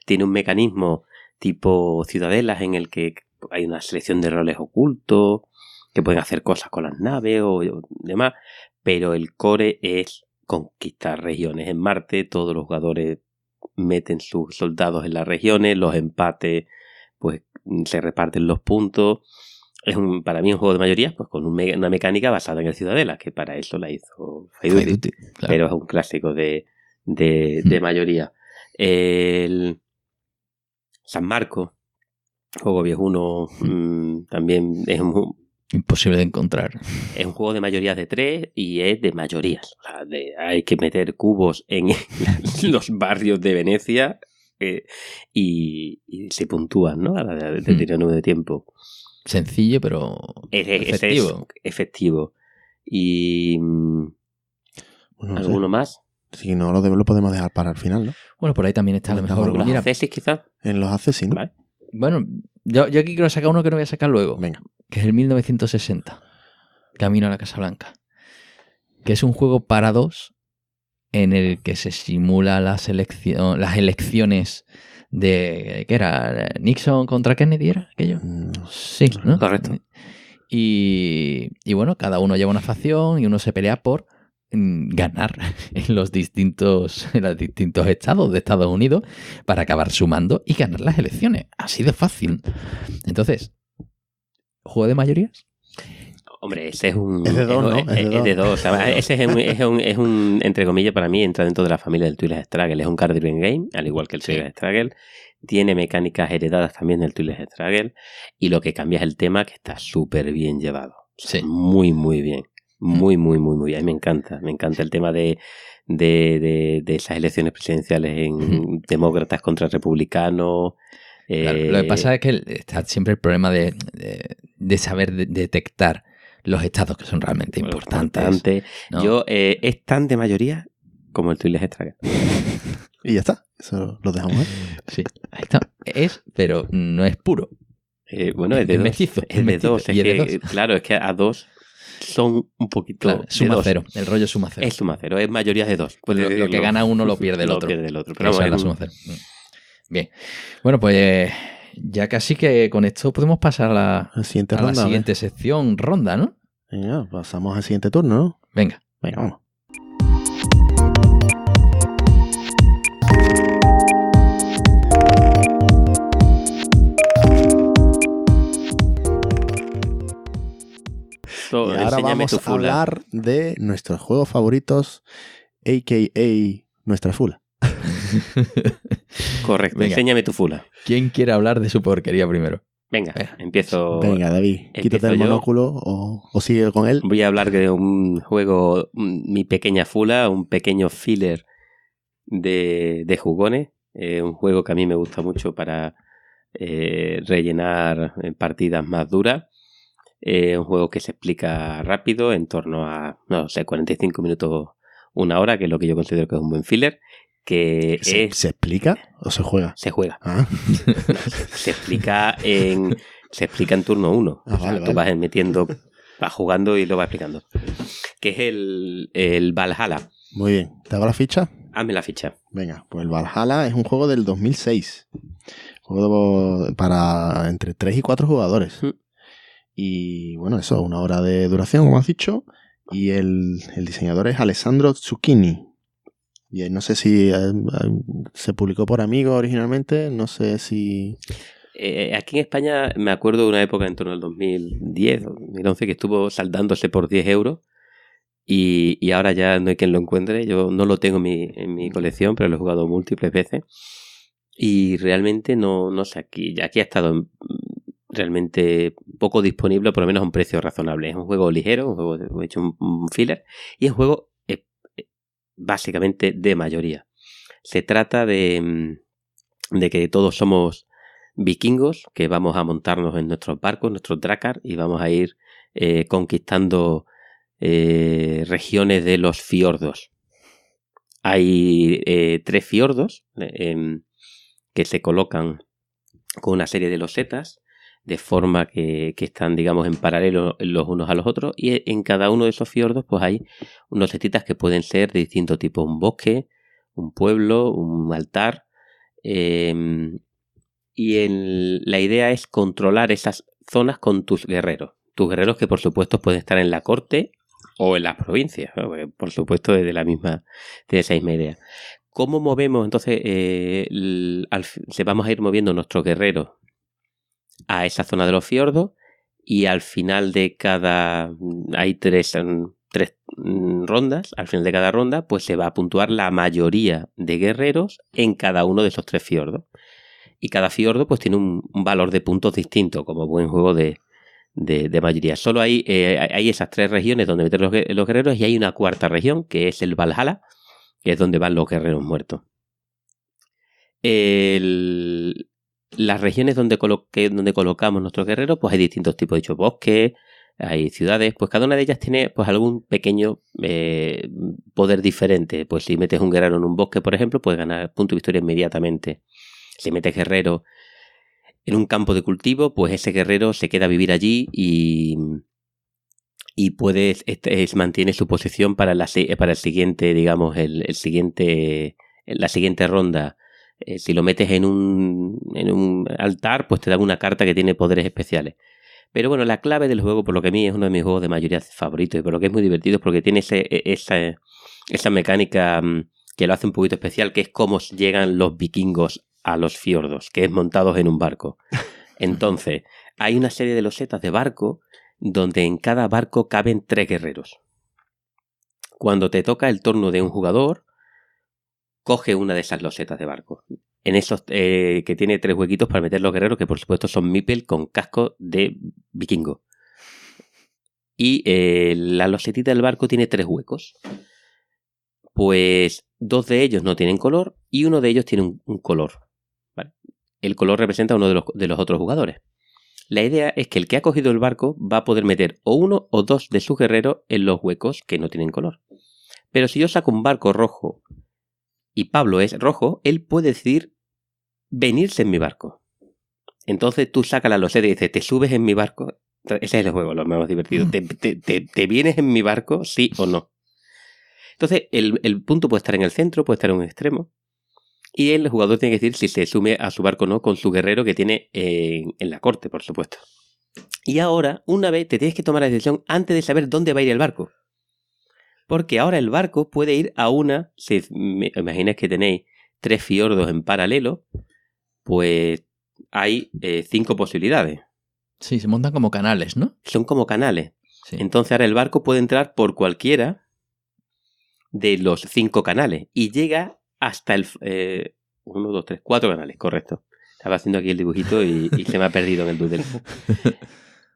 Tiene un mecanismo tipo ciudadelas en el que hay una selección de roles ocultos que pueden hacer cosas con las naves o demás, pero el core es conquistar regiones. En Marte todos los jugadores meten sus soldados en las regiones, los empates pues se reparten los puntos. Es para mí un juego de mayoría, pues con una mecánica basada en el Ciudadela, que para eso la hizo Fight Duty, claro. Pero es un clásico de mayoría. El San Marcos, juego viejuno, también es imposible de encontrar. Es un juego de mayorías de 3 y es de mayorías. O sea, hay que meter cubos en los barrios de Venecia y se puntúan, ¿no? A la determinado número de tiempo. Sencillo, pero efectivo. Es efectivo. Y... Bueno, ¿alguno más? Si no, lo podemos dejar para el final, ¿no? Bueno, por ahí también está a lo mejor. ¿Los accesis, quizás? En los accesis, ¿no? Vale. Bueno, yo aquí quiero sacar uno que no voy a sacar luego. Venga. Que es el 1960. Camino a la Casa Blanca. Que es un juego para 2 en el que se simula las elecciones de... ¿Qué era? ¿Nixon contra Kennedy era aquello? Sí, ¿no? Correcto. Y bueno, cada uno lleva una facción y uno se pelea por ganar en los distintos estados de Estados Unidos para acabar sumando y ganar las elecciones. Así de fácil. Entonces, ¿juego de mayorías? Hombre, ese es un... Es de 2, ¿no? Es de 2. O sea, ese es un, entre comillas, para mí, entra dentro de la familia del Twilight Struggle. Es un card driven game, al igual que el Twilight Struggle. Tiene mecánicas heredadas también del Twilight Struggle. Y lo que cambia es el tema, que está súper bien llevado. Sí. Muy, muy bien. Muy, muy, muy, muy bien. A mí me encanta. Me encanta el tema de esas elecciones presidenciales en demócratas contra republicanos. Claro, lo que pasa es que está siempre el problema de saber detectar los estados que son realmente importantes. ¿No? Yo, es tan de mayoría como el Twilight Struggle. Y ya está. Eso lo dejamos ahí. Sí, ahí está. Pero no es puro. Bueno, es de 2. Mestizo. Es de 2. Claro, es que a 2 son un poquito... Claro, suma 0. El rollo suma 0. Es suma 0. Es mayoría de 2. Pues lo que gana uno lo pierde el otro. Lo pierde el otro. Pero esa es la suma 0. Bien. Bueno, pues ya casi que con esto podemos pasar a la siguiente sección, ronda, ¿no? Venga, pasamos al siguiente turno, ¿no? Venga, vamos. Y ahora vamos a hablar de nuestros juegos favoritos, a.k.a. nuestra fula. Correcto. Venga. Enséñame tu fula. ¿Quién quiere hablar de su porquería primero? Venga, empiezo. Venga, David, quítate el monóculo o sigue con él. Voy a hablar de un juego, mi pequeña fula, un pequeño filler de jugones. Un juego que a mí me gusta mucho para rellenar partidas más duras. Un juego que se explica rápido, en torno a, no sé, 45 minutos, una hora, que es lo que yo considero que es un buen filler. Que ¿Se explica o se juega? Se juega. Ah. Se explica en turno 1. Ah, vale, tú vas metiendo, vas jugando y lo vas explicando. Que es el Valhalla. Muy bien. ¿Te hago la ficha? Hazme la ficha. Venga, pues el Valhalla es un juego del 2006. Juego para entre 3 y 4 jugadores. Y bueno, eso, 1 hora de duración, como has dicho. Y el diseñador es Alessandro Zucchini. Y no sé si se publicó por Amigo originalmente, no sé si... aquí en España me acuerdo de una época en torno al 2010 o 2011 que estuvo saldándose por 10 euros y ahora ya no hay quien lo encuentre. Yo no lo tengo en mi colección, pero lo he jugado múltiples veces y realmente no sé, aquí ha estado realmente poco disponible, por lo menos a un precio razonable. Es un juego ligero, un juego he hecho un filler y es un juego básicamente de mayoría. Se trata de que todos somos vikingos, que vamos a montarnos en nuestros barcos, nuestros drakar, y vamos a ir conquistando regiones de los fiordos. Hay 3 fiordos que se colocan con una serie de losetas, de forma que están, digamos, en paralelo los unos a los otros, y en cada uno de esos fiordos pues hay unas losetitas que pueden ser de distinto tipo, un bosque, un pueblo, un altar, y la idea es controlar esas zonas con tus guerreros que por supuesto pueden estar en la corte o en las provincias, por supuesto de esa misma idea. ¿Cómo movemos? Entonces vamos a ir moviendo nuestros guerreros a esa zona de los fiordos y al final de hay tres rondas, al final de cada ronda pues se va a puntuar la mayoría de guerreros en cada uno de esos 3 fiordos y cada fiordo pues tiene un valor de puntos distinto como buen juego de mayoría. Solo hay esas 3 regiones donde meter los guerreros y hay una cuarta región que es el Valhalla, que es donde van los guerreros muertos. Las regiones donde colocamos nuestros guerreros, pues hay distintos tipos de bosques, hay ciudades, pues cada una de ellas tiene pues algún pequeño poder diferente. Pues si metes un guerrero en un bosque, por ejemplo, puedes ganar punto de victoria inmediatamente. Si metes guerrero en un campo de cultivo, pues ese guerrero se queda a vivir allí y mantiene su posición para el siguiente, digamos, la siguiente ronda. Si lo metes en un altar, pues te da una carta que tiene poderes especiales. Pero bueno, la clave del juego, por lo que a mí es uno de mis juegos de mayoría favoritos y por lo que es muy divertido, es porque tiene esa mecánica que lo hace un poquito especial, que es cómo llegan los vikingos a los fiordos, que es montados en un barco. Entonces, hay una serie de losetas de barco donde en cada barco caben 3 guerreros. Cuando te toca el turno de un jugador, coge una de esas losetas de barco. En esos que tiene 3 huequitos para meter los guerreros, que por supuesto son meeple con casco de vikingo. Y la losetita del barco tiene 3 huecos. Pues 2 de ellos no tienen color y uno de ellos tiene un color. ¿Vale? El color representa a uno de los otros jugadores. La idea es que el que ha cogido el barco va a poder meter o 1 o 2 de sus guerreros en los huecos que no tienen color. Pero si yo saco un barco rojo y Pablo es rojo, él puede decidir venirse en mi barco. Entonces tú sacas la loseta y dices, ¿te subes en mi barco? Ese es el juego, lo más divertido. ¿Te vienes en mi barco, sí o no? Entonces el punto puede estar en el centro, puede estar en un extremo. Y el jugador tiene que decir si se sume a su barco o no con su guerrero que tiene en la corte, por supuesto. Y ahora, una vez, te tienes que tomar la decisión antes de saber dónde va a ir el barco. Porque ahora el barco puede ir a si imagináis que tenéis 3 fiordos en paralelo, pues hay 5 posibilidades. Sí, se montan como canales, ¿no? Son como canales. Sí. Entonces ahora el barco puede entrar por cualquiera de los 5 canales y llega hasta 1, 2, 3, 4 canales, correcto. Estaba haciendo aquí el dibujito y se me ha perdido en el doodle.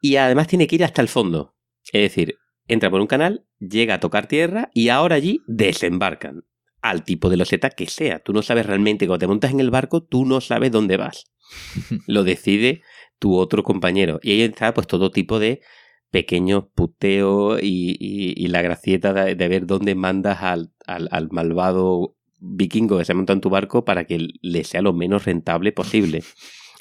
Y además tiene que ir hasta el fondo. Es decir, entra por un canal, llega a tocar tierra y ahora allí desembarcan al tipo de loseta que sea. Tú no sabes realmente, cuando te montas en el barco, tú no sabes dónde vas. Lo decide tu otro compañero. Y ahí está pues todo tipo de pequeños puteos y la gracieta de ver dónde mandas al malvado vikingo que se monta en tu barco para que le sea lo menos rentable posible.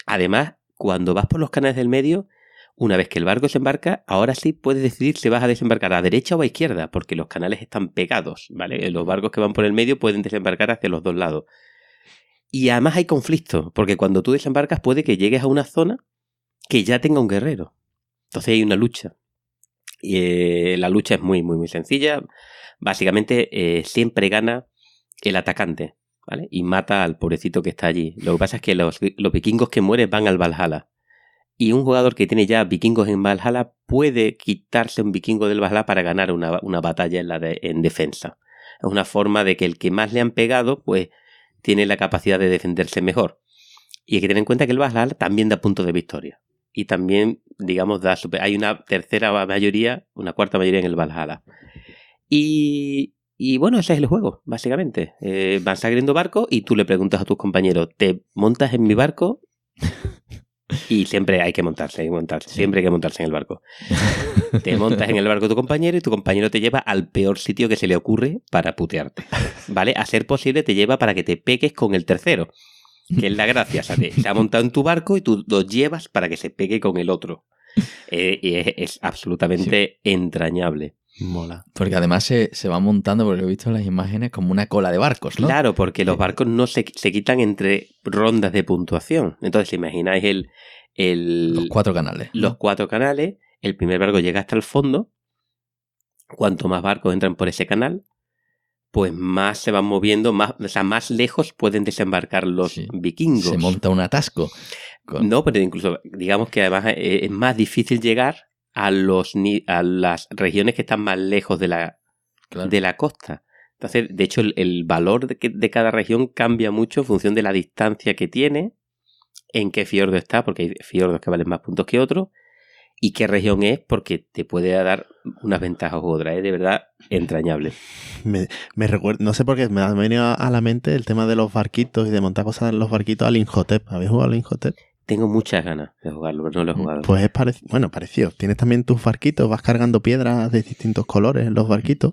Además, cuando vas por los canales del medio, una vez que el barco se embarca, ahora sí puedes decidir si vas a desembarcar a derecha o a izquierda, porque los canales están pegados, ¿vale? Los barcos que van por el medio pueden desembarcar hacia los 2 lados. Y además hay conflicto, porque cuando tú desembarcas puede que llegues a una zona que ya tenga un guerrero. Entonces hay una lucha. Y la lucha es muy, muy, muy sencilla. Básicamente siempre gana el atacante, ¿vale? Y mata al pobrecito que está allí. Lo que pasa es que los vikingos que mueren van al Valhalla. Y un jugador que tiene ya vikingos en Valhalla puede quitarse un vikingo del Valhalla para ganar una batalla en defensa. Es una forma de que el que más le han pegado, pues, tiene la capacidad de defenderse mejor. Y hay que tener en cuenta que el Valhalla también da puntos de victoria. Y también, digamos, hay una una cuarta mayoría en el Valhalla. Y bueno, ese es el juego, básicamente. Van saliendo barcos y tú le preguntas a tus compañeros, ¿te montas en mi barco? Y siempre hay que montarse. Siempre hay que montarse en el barco. Te montas en el barco de tu compañero y tu compañero te lleva al peor sitio que se le ocurre para putearte. ¿Vale? A ser posible te lleva para que te pegues con el tercero. Que es la gracia, ¿sabes? Se ha montado en tu barco y tú lo llevas para que se pegue con el otro. Y es absolutamente entrañable. Mola. Porque además se va montando, porque lo he visto en las imágenes, como una cola de barcos, ¿no? Claro, porque los barcos no se quitan entre rondas de puntuación. Entonces, imagináis los 4 canales. Los 4 canales. El primer barco llega hasta el fondo. Cuanto más barcos entran por ese canal, pues más se van moviendo, más lejos pueden desembarcar los vikingos. Se monta un atasco. No, pero incluso, digamos que además es más difícil llegar a las regiones que están más lejos de la costa. Entonces, de hecho, el valor de cada región cambia mucho en función de la distancia que tiene, en qué fiordo está, porque hay fiordos que valen más puntos que otros, y qué región es, porque te puede dar unas ventajas u otras. Es de verdad entrañable. Me recuerdo, no sé por qué me ha venido a la mente el tema de los barquitos y de montar cosas en los barquitos al Imhotep. ¿Habéis jugado al Imhotep? Tengo muchas ganas de jugarlo, pero no lo he jugado. Pues es parecido. Tienes también tus barquitos, vas cargando piedras de distintos colores en los barquitos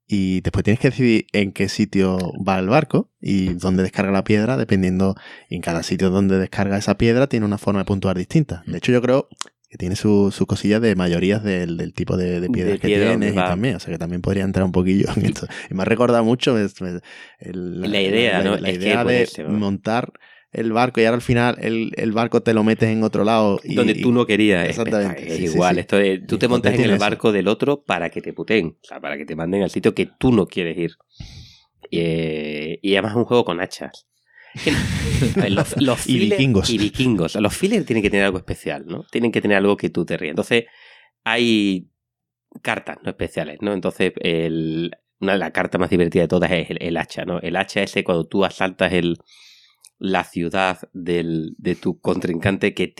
y después tienes que decidir en qué sitio va el barco y dónde descarga la piedra, dependiendo, y en cada sitio donde descarga esa piedra tiene una forma de puntuar distinta. De hecho, yo creo que tiene su cosilla de mayorías del tipo de piedras que tienes y también, o sea que también podría entrar un poquillo en esto. Y me ha recordado mucho la idea, ¿no? La idea de montar el barco y ahora al final el barco te lo metes en otro lado. Donde tú no querías. Exactamente. Es igual. Sí. Esto es, tú te montas en el barco del otro para que te puteen. O sea, para que te manden al sitio que tú no quieres ir. Y además es un juego con hachas. Los y vikingos. Y vikingos. Los fillers tienen que tener algo especial, ¿no? Tienen que tener algo que tú te rías. Entonces, hay cartas no especiales, ¿no? Entonces, una de las cartas más divertidas de todas es el hacha, ¿no? El hacha ese cuando tú asaltas la ciudad de tu contrincante que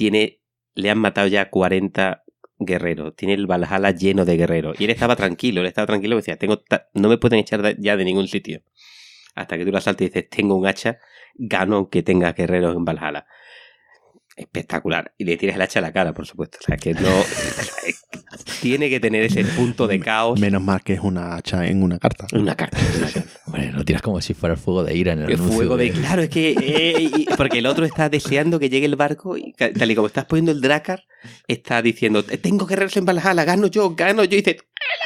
le han matado ya 40 guerreros. Tiene el Valhalla lleno de guerreros. Y él estaba tranquilo y decía, no me pueden echar ya de ningún sitio. Hasta que tú lo asaltas y dices, tengo un hacha, gano aunque tenga guerreros en Valhalla. Espectacular. Y le tiras el hacha a la cara, por supuesto. O sea, que no... tiene que tener ese punto de caos. Menos mal que es una hacha en una carta. Una carta. Bueno, lo tiras como si fuera el fuego de ira en el anuncio. Fuego de... Claro, es que... porque el otro está deseando que llegue el barco y tal y como estás poniendo el Drakkar, está diciendo, tengo guerreros en Valhalla, gano yo. Y dice, ¡el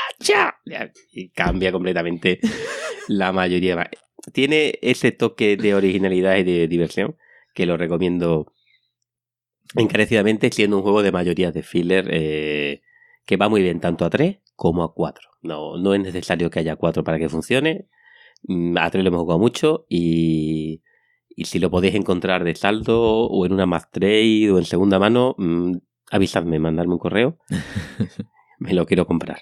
hacha! Y cambia completamente la mayoría. Tiene ese toque de originalidad y de diversión que lo recomiendo encarecidamente, siendo un juego de mayorías de filler que va muy bien tanto a 3 como a 4. No es necesario que haya 4 para que funcione. A 3 lo hemos jugado mucho y si lo podéis encontrar de saldo o en una Math Trade o en segunda mano, avisadme, mandadme un correo. Me lo quiero comprar.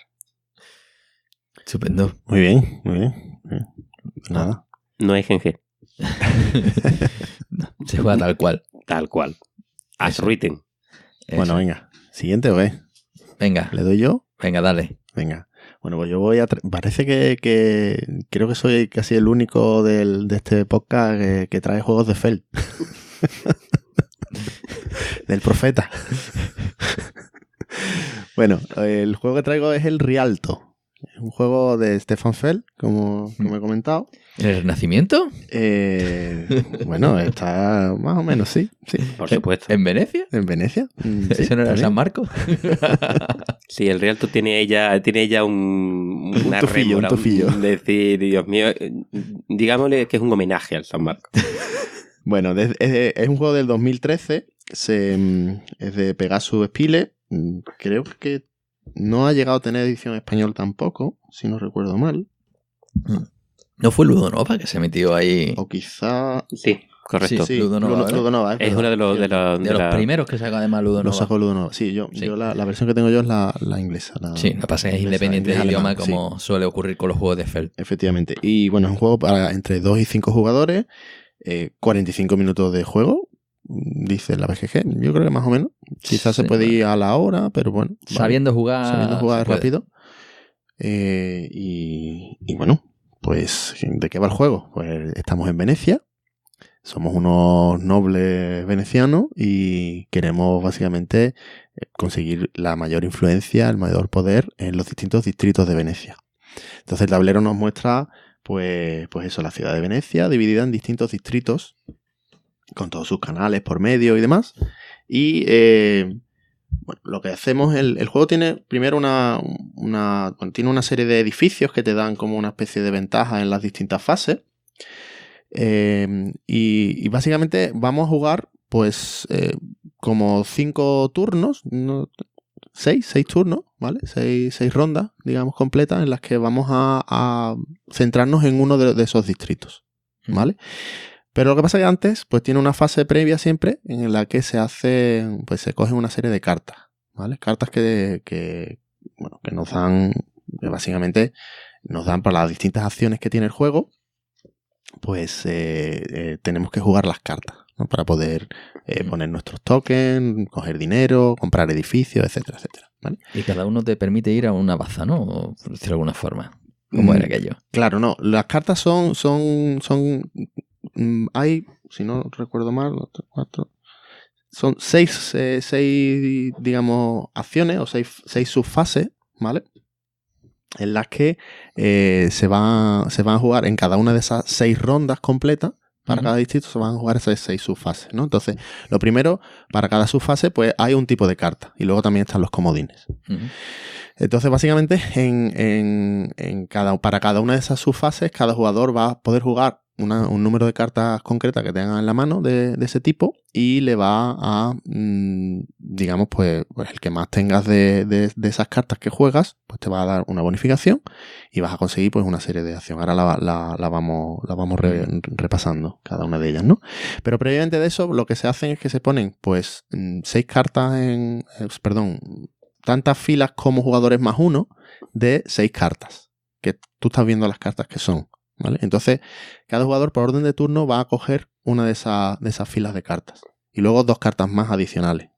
Estupendo. Muy bien. Nada. No es GNG. No, se juega tal cual. Tal cual. As written. Bueno, venga. ¿Siguiente o qué? Venga. ¿Le doy yo? Venga, dale. Venga. Bueno, pues yo voy a... Parece que creo que soy casi el único de este podcast que trae juegos de Feld. Del profeta. Bueno, el juego que traigo es el Rialto. Es un juego de Stefan Feld, como he comentado. ¿El Renacimiento? Bueno, está más o menos, sí. Por supuesto. ¿En Venecia? ¿En Venecia? Sí, ¿eso no era San Marcos? Sí, el Rialto tiene ella una tufillo, rémora, decir, Dios mío, digámosle que es un homenaje al San Marcos. Bueno, es un juego del 2013, es de Pegasus Spile. Creo que no ha llegado a tener edición en español tampoco, si no recuerdo mal. ¿No fue Ludonova que se metió ahí? O quizá... Sí, correcto. Sí, Ludonova, ¿verdad? Ludonova, Es uno de los Primeros que sacó además Ludonova. Lo sacó Ludonova. Sí, yo la versión que tengo yo es la inglesa. Sí, lo que pasa es que es independiente del idioma, como suele ocurrir con los juegos de Feld. Efectivamente. Y bueno, es un juego para entre 2 y 5 jugadores, 45 minutos de juego, dice la BGG. Yo creo que más o menos. Quizás se puede ir a la hora, pero bueno. Sabiendo jugar rápido. Y bueno, pues ¿de qué va el juego? Pues estamos en Venecia. Somos unos nobles venecianos y queremos básicamente conseguir la mayor influencia, el mayor poder en los distintos distritos de Venecia. Entonces el tablero nos muestra pues eso, la ciudad de Venecia dividida en distintos distritos con todos sus canales por medio y demás. Y bueno, lo que hacemos, el juego tiene primero tiene una serie de edificios que te dan como una especie de ventaja en las distintas fases. Y básicamente vamos a jugar pues como 5 turnos, 6 turnos, ¿vale? 6 rondas, digamos, completas en las que vamos a centrarnos en uno de esos distritos, ¿vale? Pero lo que pasa es que antes pues tiene una fase previa siempre en la que se cogen una serie de cartas, ¿vale? Cartas que nos dan, que básicamente nos dan para las distintas acciones que tiene el juego. Pues tenemos que jugar las cartas, ¿no? Para poder poner nuestros tokens, coger dinero, comprar edificios, etcétera, etcétera, ¿vale? Y cada uno te permite ir a una baza, ¿no? O, por decirlo de alguna forma. ¿Cómo era aquello? Claro, no. Las cartas son hay, si no recuerdo mal, 4, son 6 digamos, acciones o 6 subfases, ¿vale? En las que se van a jugar en cada una de esas 6 rondas completas. Para cada distrito se van a jugar esas 6 subfases, ¿no? Entonces, lo primero, para cada subfase, pues hay un tipo de carta. Y luego también están los comodines. Entonces, básicamente, para cada una de esas subfases, cada jugador va a poder jugar un número de cartas concretas que tenga en la mano de ese tipo y le va a, digamos, pues el que más tengas de esas cartas que juegas, pues te va a dar una bonificación y vas a conseguir pues una serie de acciones. Ahora la vamos repasando cada una de ellas, ¿no? Pero previamente de eso, lo que se hace es que se ponen pues 6 cartas tantas filas como jugadores más 1 de 6 cartas, que tú estás viendo las cartas que son, ¿vale? Entonces, cada jugador por orden de turno va a coger una de esas filas de cartas. Y luego 2 cartas más adicionales,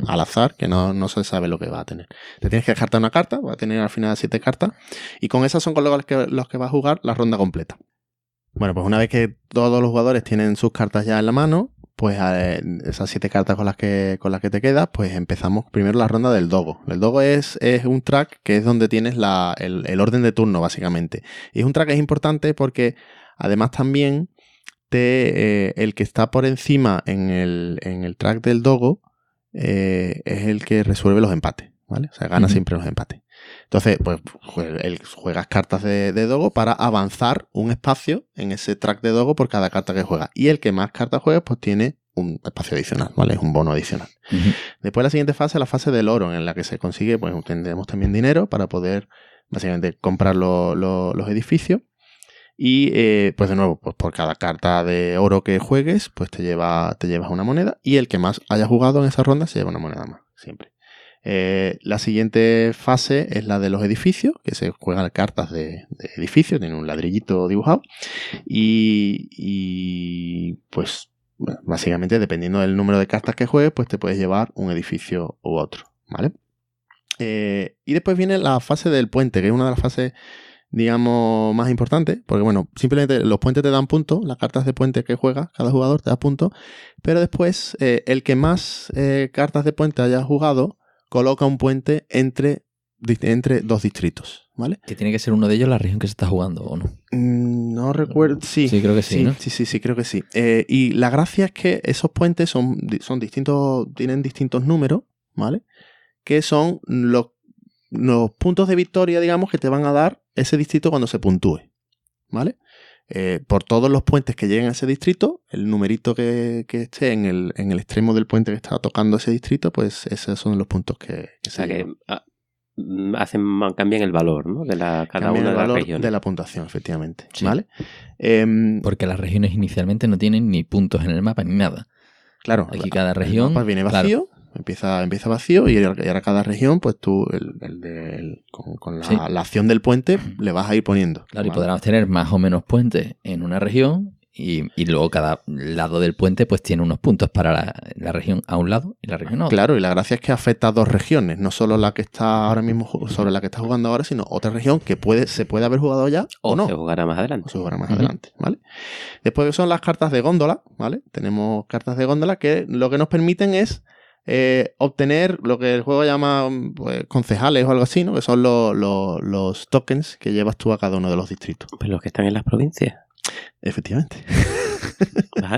al azar, que no se sabe lo que va a tener. Te tienes que descartar una carta, va a tener al final 7 cartas, y con esas son con los que va a jugar la ronda completa. Bueno, pues una vez que todos los jugadores tienen sus cartas ya en la mano, pues esas 7 cartas con las que te quedas, pues empezamos primero la ronda del dogo. El dogo es un track que es donde tienes el orden de turno, básicamente. Y es un track que es importante porque además también el que está por encima en el track del dogo es el que resuelve los empates, ¿vale? O sea, gana siempre los empates. Entonces, pues juegas cartas de dogo para avanzar un espacio en ese track de dogo por cada carta que juega. Y el que más cartas juegue, pues tiene un espacio adicional, ¿vale? Es un bono adicional. Después la siguiente fase, la fase del oro, en la que se consigue, pues tendremos también dinero para poder básicamente comprar los edificios. Y pues de nuevo, pues por cada carta de oro que juegues, pues te llevas una moneda. Y el que más haya jugado en esa ronda se lleva una moneda más, siempre. La siguiente fase es la de los edificios, que se juegan cartas de edificios, tiene un ladrillito dibujado y pues bueno, básicamente dependiendo del número de cartas que juegues, pues te puedes llevar un edificio u otro, ¿vale? Y después viene la fase del puente, que es una de las fases, digamos, más importantes, porque bueno, simplemente los puentes te dan puntos, las cartas de puente que juegas, cada jugador te da puntos, pero después el que más cartas de puente haya jugado coloca un puente entre 2 distritos, ¿vale? Que tiene que ser uno de ellos la región que se está jugando, ¿o no? No recuerdo, sí. Sí, creo que sí, ¿no? Sí, creo que sí. Y la gracia es que esos puentes son distintos, tienen distintos números, ¿vale? Que son los puntos de victoria, digamos, que te van a dar ese distrito cuando se puntúe, ¿vale? Por todos los puentes que lleguen a ese distrito, el numerito que esté en el extremo del puente que está tocando ese distrito, pues esos son los puntos que o sea, que cambian el valor, ¿no? De cada cambian una el de las valor regiones. de la puntuación, efectivamente. Sí. ¿Vale? Porque las regiones inicialmente no tienen ni puntos en el mapa ni nada. Claro. Aquí cada región, El mapa viene vacío, empieza vacío y ahora cada región, pues tú con Sí. la acción del puente le vas a ir poniendo. Claro, y ¿vale? podrás tener más o menos puentes en una región y luego cada lado del puente pues tiene unos puntos para la región a un lado y la región a otro. Claro, y la gracia es que afecta a dos regiones, no solo la que está ahora mismo sobre la que está jugando ahora, sino otra región que se puede haber jugado ya o no. Se jugará más adelante. O se jugará más adelante, ¿vale? Después son las cartas de góndola, ¿vale? Tenemos cartas de góndola que lo que nos permiten es obtener lo que el juego llama pues, concejales o algo así, ¿no? Que son los tokens que llevas tú a cada uno de los distritos. Pues los que están en las provincias. Efectivamente.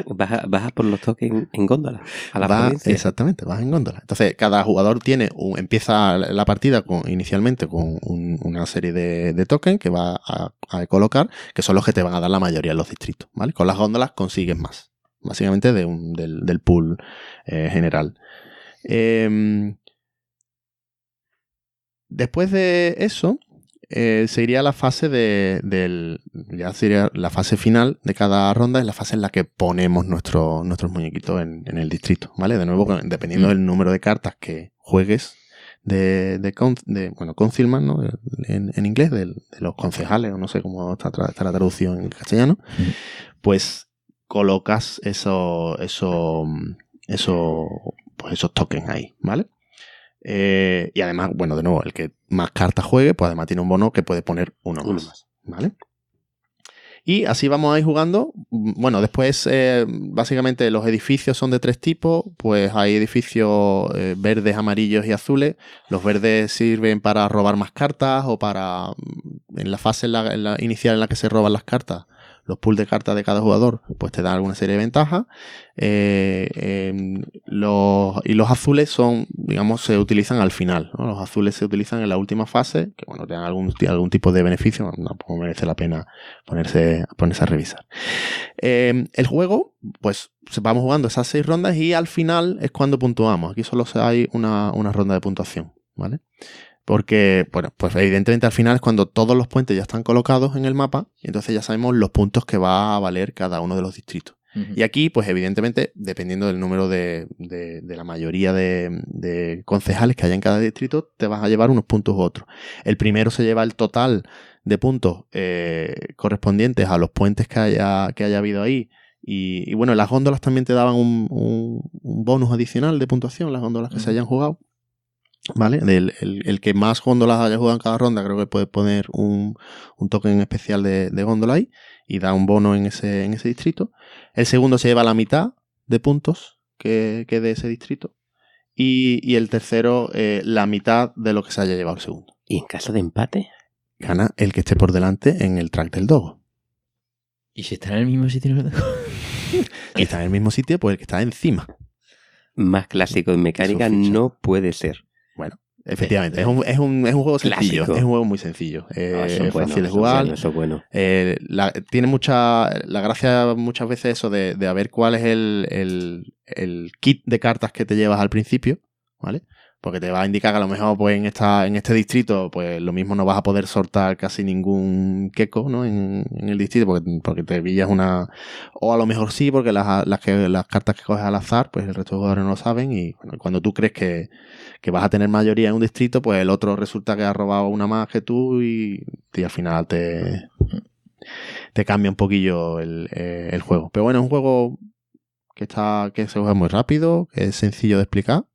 Vas por los tokens en góndola a la provincia. Exactamente, vas en góndola. Entonces, cada jugador empieza la partida inicialmente con una serie de tokens que va a colocar, que son los que te van a dar la mayoría de los distritos, ¿vale? Con las góndolas consigues más, básicamente del pool general. Después de eso, sería la fase ya sería la fase final de cada ronda, es la fase en la que ponemos nuestros muñequitos en el distrito, ¿vale? De nuevo, dependiendo del número de cartas que juegues Councilman, ¿no? En inglés, de los concejales, o no sé cómo está la traducción en castellano, pues colocas esos tokens ahí, ¿vale? Y además, bueno, de nuevo, el que más cartas juegue, pues además tiene un bono que puede poner uno más, ¿vale? Y así vamos a ir jugando. Bueno, después, básicamente, los edificios son de 3 tipos. Pues hay edificios verdes, amarillos y azules. Los verdes sirven para robar más cartas o para, en la fase inicial en la que se roban las cartas, los pools de cartas de cada jugador, pues te dan alguna serie de ventajas. Los azules son, digamos, se utilizan al final, ¿no? Los azules se utilizan en la última fase, que bueno, te dan algún tipo de beneficio, no merece la pena ponerse a revisar. El juego, pues vamos jugando esas 6 rondas y al final es cuando puntuamos. Aquí solo hay una ronda de puntuación, ¿vale? Porque, bueno, pues evidentemente al final es cuando todos los puentes ya están colocados en el mapa y entonces ya sabemos los puntos que va a valer cada uno de los distritos. Y aquí, pues evidentemente, dependiendo del número de la mayoría de concejales que haya en cada distrito, te vas a llevar unos puntos u otros. El primero se lleva el total de puntos correspondientes a los puentes que haya habido ahí. Y bueno, las góndolas también te daban un bonus adicional de puntuación, las góndolas que se hayan jugado. ¿Vale? El que más góndolas haya jugado en cada ronda, creo que puede poner un token especial de góndola ahí y da un bono en ese distrito. El segundo se lleva la mitad de puntos que de ese distrito. Y el tercero, la mitad de lo que se haya llevado el segundo. ¿Y en caso de empate? Gana el que esté por delante en el track del dogo. ¿Y si está en el mismo sitio? Si está en el mismo sitio, pues el que está encima. Más clásico en mecánica no puede ser. Bueno, efectivamente, es un juego sencillo. Clásico. Es un juego muy sencillo. Es fácil de jugar. Eso es bueno. Tiene la gracia muchas veces eso de ver cuál es el kit de cartas que te llevas al principio, ¿vale? Porque te va a indicar que a lo mejor pues en este distrito pues lo mismo no vas a poder sortar casi ningún queco, ¿no? En el distrito porque te pillas una... O a lo mejor sí, porque las cartas que coges al azar pues el resto de jugadores no lo saben y bueno, cuando tú crees que vas a tener mayoría en un distrito pues el otro resulta que ha robado una más que tú y al final te cambia un poquillo el juego. Pero bueno, es un juego que se juega muy rápido, que es sencillo de explicar.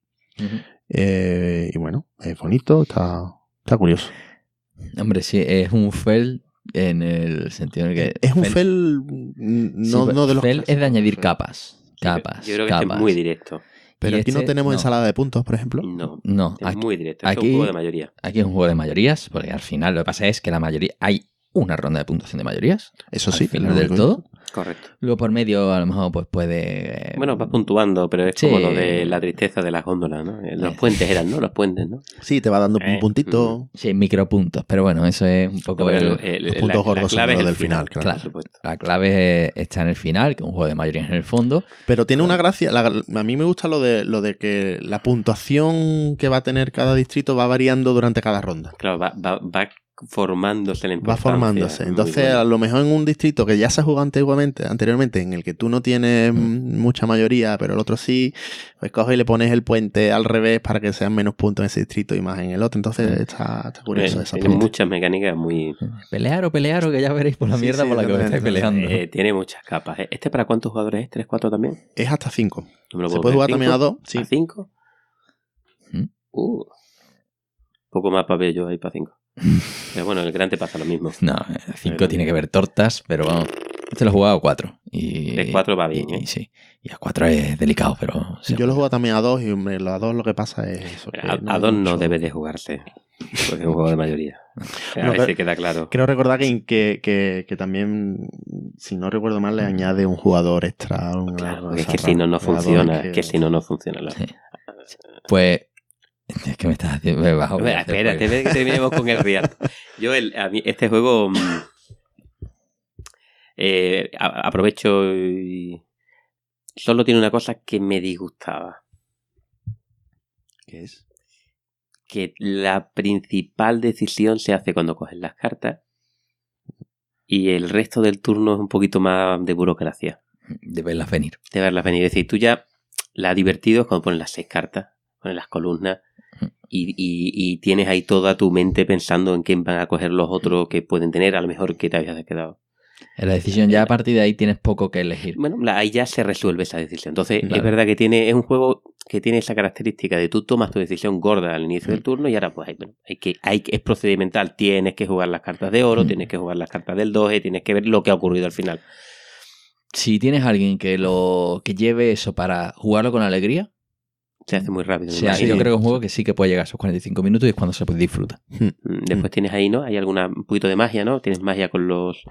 Y bueno, es bonito, está curioso. Hombre, sí, es un fel en el sentido en que... Es un fel no de los fel es de añadir fel. capas. Yo creo que este es muy directo. Pero Y aquí no tenemos ensalada de puntos, por ejemplo. No, es muy directo. Es un juego de mayoría. Aquí es un juego de mayorías, porque al final lo que pasa es que la mayoría... Hay una ronda de puntuación de mayorías. Eso sí. Al final del todo. Correcto. Luego por medio a lo mejor pues puede... Bueno, vas puntuando, pero es Sí. como lo de la tristeza de las góndolas, ¿no? Los puentes eran, ¿no? Los puentes, ¿no? Sí, te va dando un puntito. Sí, micropuntos, pero bueno, eso es un poco... Pero Los puntos gordos son clave los es el del final, por Claro, supuesto. la clave está en el final, que es un juego de mayoría en el fondo. Pero tiene una gracia. A mí me gusta lo de que la puntuación que va a tener cada distrito va variando durante cada ronda. Claro, va formándose la Va importancia. formándose. Muy Entonces, bueno. a lo mejor en un distrito que ya se ha jugado anteriormente, en el que tú no tienes mucha mayoría, pero el otro sí, pues coges y le pones el puente al revés para que sean menos puntos en ese distrito y más en el otro. Entonces, está curioso esa Tiene parte. muchas mecánicas muy... Pelear, que ya veréis por la Sí, mierda sí, por la que me estáis exactamente. peleando. tiene muchas capas. ¿Este para cuántos jugadores es? ¿3, 4 también? Es hasta 5. No me lo Se puedo puede creer. jugar también a 5. 2. Sí. ¿A 5? ¿Mm? Poco más para ver yo ahí para 5. Pero bueno, el gran te pasa lo mismo. No, 5 tiene que ver tortas, pero vamos. Este lo he jugado a 4. Y 3-4 va bien, ¿eh? Sí. Y a 4 es delicado, pero... sí. Yo lo juego también a 2 y hombre, a 2 lo que pasa es eso. que A hay 2 no mucho- debe de jugarse. Porque es un juego de mayoría. A No, ver si pero- queda claro. Creo recordar que también, si no recuerdo mal, le añade un jugador extra. Claro, es que si no, no funciona. Que si no, no funciona. Sí. Pues... Es que me estás haciendo... Me bajo. Espérate, ve que terminemos con el Real. Yo, a mí, este juego... aprovecho y... Solo tiene una cosa que me disgustaba. ¿Qué es? Que la principal decisión se hace cuando coges las cartas y el resto del turno es un poquito más de burocracia. De verlas venir. De verlas venir. Es decir, tú ya la divertido es cuando pones las 6 cartas, pones las columnas y tienes ahí toda tu mente pensando en quién van a coger los otros que pueden tener, a lo mejor que te habías quedado. En la decisión ya a partir de ahí tienes poco que elegir. Bueno, ahí ya se resuelve esa decisión. Entonces, Claro. es verdad que es un juego que tiene esa característica de tú tomas tu decisión gorda al inicio del turno y ahora pues es procedimental. Tienes que jugar las cartas de oro, tienes que jugar las cartas del doge, tienes que ver lo que ha ocurrido al final. Si tienes a alguien que lleve eso para jugarlo con alegría, Se hace muy rápido. o me sea, imagino. yo creo que es un juego que sí que puede llegar a esos 45 minutos y es cuando se disfruta. Después tienes ahí, ¿no? Hay un poquito de magia, ¿no? Tienes magia con los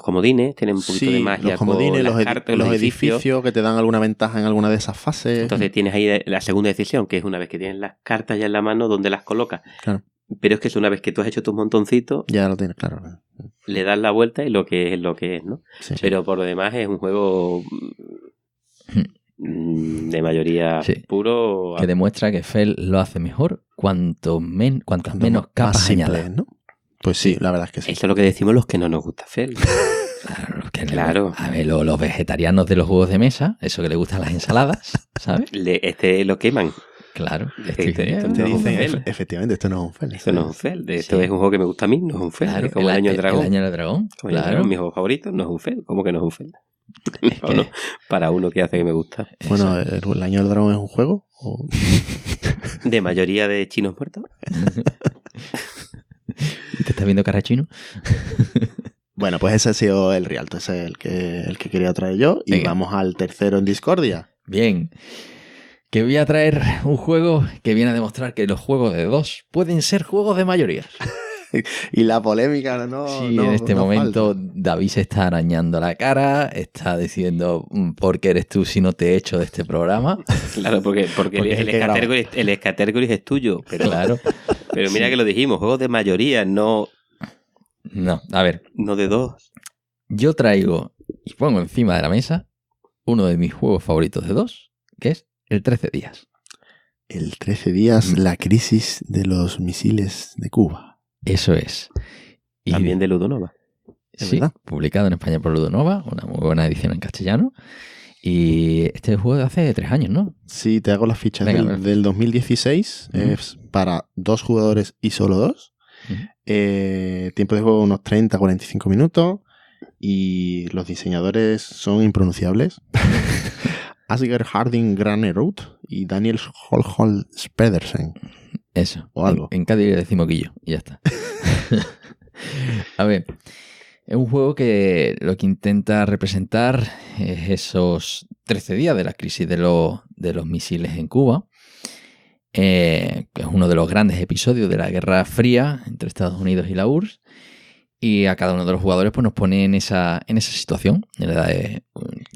comodines, tienes un poquito de magia los comodines, con los, las cartas, los edificios que te dan alguna ventaja en alguna de esas fases. Entonces tienes ahí la segunda decisión, que es una vez que tienes las cartas ya en la mano, ¿dónde las colocas? Claro. Pero es que es una vez que tú has hecho tus montoncitos, Ya lo tienes, claro. le das la vuelta y lo que es, ¿no? Sí. Pero por lo demás es un juego de mayoría Sí. puro. Que demuestra que Fel lo hace mejor cuantas menos Más capas simple, añadas. ¿no? Pues sí, la verdad es que sí. Eso es lo que decimos los que no nos gusta Fel. Claro, que Claro. A ver, los vegetarianos de los juegos de mesa, eso que les gustan las ensaladas, ¿sabes? Lo queman. Claro. Este Esto- no Te es un dicen, fel. efectivamente, esto no es un fel. Esto no es un Fel. Esto Sí. es un juego que me gusta a mí, no es un Fel. Claro, Es como el año del dragón. El año del dragón, Como el año del claro. dragón, mi juego favorito, no es un Fel. ¿Cómo que no es un Fel? Es que- No, para uno que hace que me gusta. Bueno, ¿el año del dragón es un juego? ¿O? De mayoría de chinos muertos. ¿Te estás viendo cara chino? Bueno, pues ese ha sido el Rialto, ese es el que quería traer yo. Y Venga. vamos al tercero en Discordia. Bien. Que voy a traer un juego que viene a demostrar que los juegos de 2 pueden ser juegos de mayoría. Y la polémica no. Sí, no- en este no momento falta. David se está arañando la cara, está diciendo ¿por qué eres tú si no te echo de este programa? Claro, porque Porque es el el que graba. escatergories es tuyo. Pero, Claro. pero mira Sí. que lo dijimos, juegos de mayoría, no No, a ver, de 2. yo traigo y pongo encima de la mesa uno de mis juegos favoritos de 2, que es el 13 días. El 13 días, la crisis de los misiles de Cuba. Eso es. Y También de Ludonova. ¿Es sí, verdad? publicado en España por Ludonova, una muy buena edición en castellano. Y este es el juego de hace 3 años, ¿no? Sí, te hago las fichas Venga, a ver. del 2016. Ujú. Es para 2 jugadores y solo 2. Ujú. Tiempo de juego unos 30-45 minutos. Y los diseñadores son impronunciables. Asger Harding Granerud y Daniel Holholm Pedersen. Eso. O algo. En Cádiz le decimos Quillo y ya está. A ver, es un juego que lo que intenta representar es esos 13 días de la crisis de los misiles en Cuba, que es uno de los grandes episodios de la Guerra Fría entre Estados Unidos y la URSS. y a cada uno de los jugadores pues nos pone en esa situación, en la de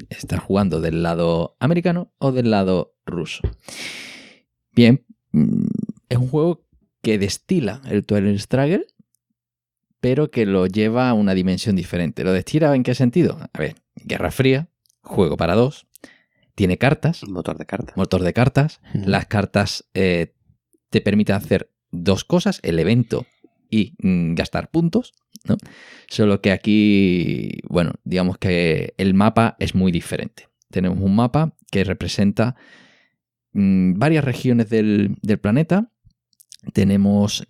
estar jugando del lado americano o del lado ruso. Bien, es un juego que destila el Twilight Struggle, pero que lo lleva a una dimensión diferente. ¿Lo destila en qué sentido? A ver, Guerra Fría, juego para 2, tiene cartas. Motor de cartas. Motor de cartas. Las cartas te permiten hacer dos cosas, el evento y gastar puntos, ¿no? Solo que aquí, bueno, digamos que el mapa es muy diferente. Tenemos un mapa que representa varias regiones del planeta. Tenemos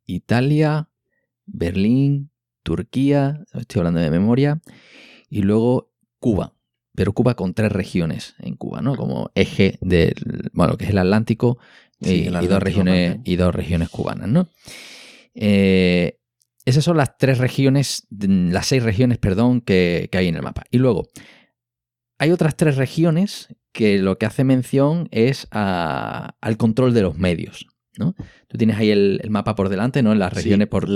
Italia, Berlín, Turquía, estoy hablando de memoria, y luego Cuba, pero Cuba con 3 regiones en Cuba, ¿no? Como eje del, bueno, que es el Atlántico, y dos regiones cubanas, ¿no? Esas son las 3 regiones, las 6 regiones, perdón, que hay en el mapa. Y luego hay otras 3 regiones que lo que hace mención es al control de los medios, ¿no? Tú tienes ahí el mapa por delante, ¿no? En las regiones por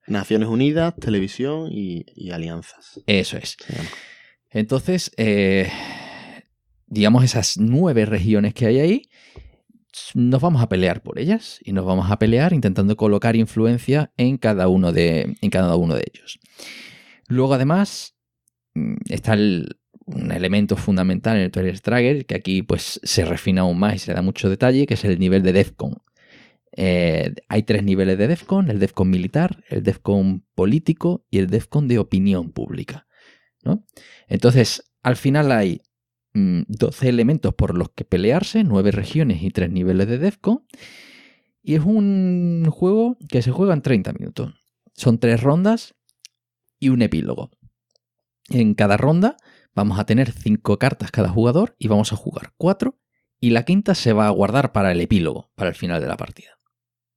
Naciones Unidas, televisión y alianzas. Eso es. Entonces, digamos, esas 9 regiones que hay ahí, nos vamos a pelear por ellas y nos vamos a pelear intentando colocar influencia en cada uno de ellos. Luego, además, está un elemento fundamental en el Twilight Struggle, que aquí pues se refina aún más y se da mucho detalle, que es el nivel de DEFCON. Hay 3 niveles de DEFCON: el DEFCON militar, el DEFCON político y el DEFCON de opinión pública, ¿no? Entonces, al final hay 12 elementos por los que pelearse, 9 regiones y 3 niveles de DEFCON, y es un juego que se juega en 30 minutos. Son 3 rondas y un epílogo. En cada ronda vamos a tener 5 cartas cada jugador y vamos a jugar 4, y la quinta se va a guardar para el epílogo, para el final de la partida.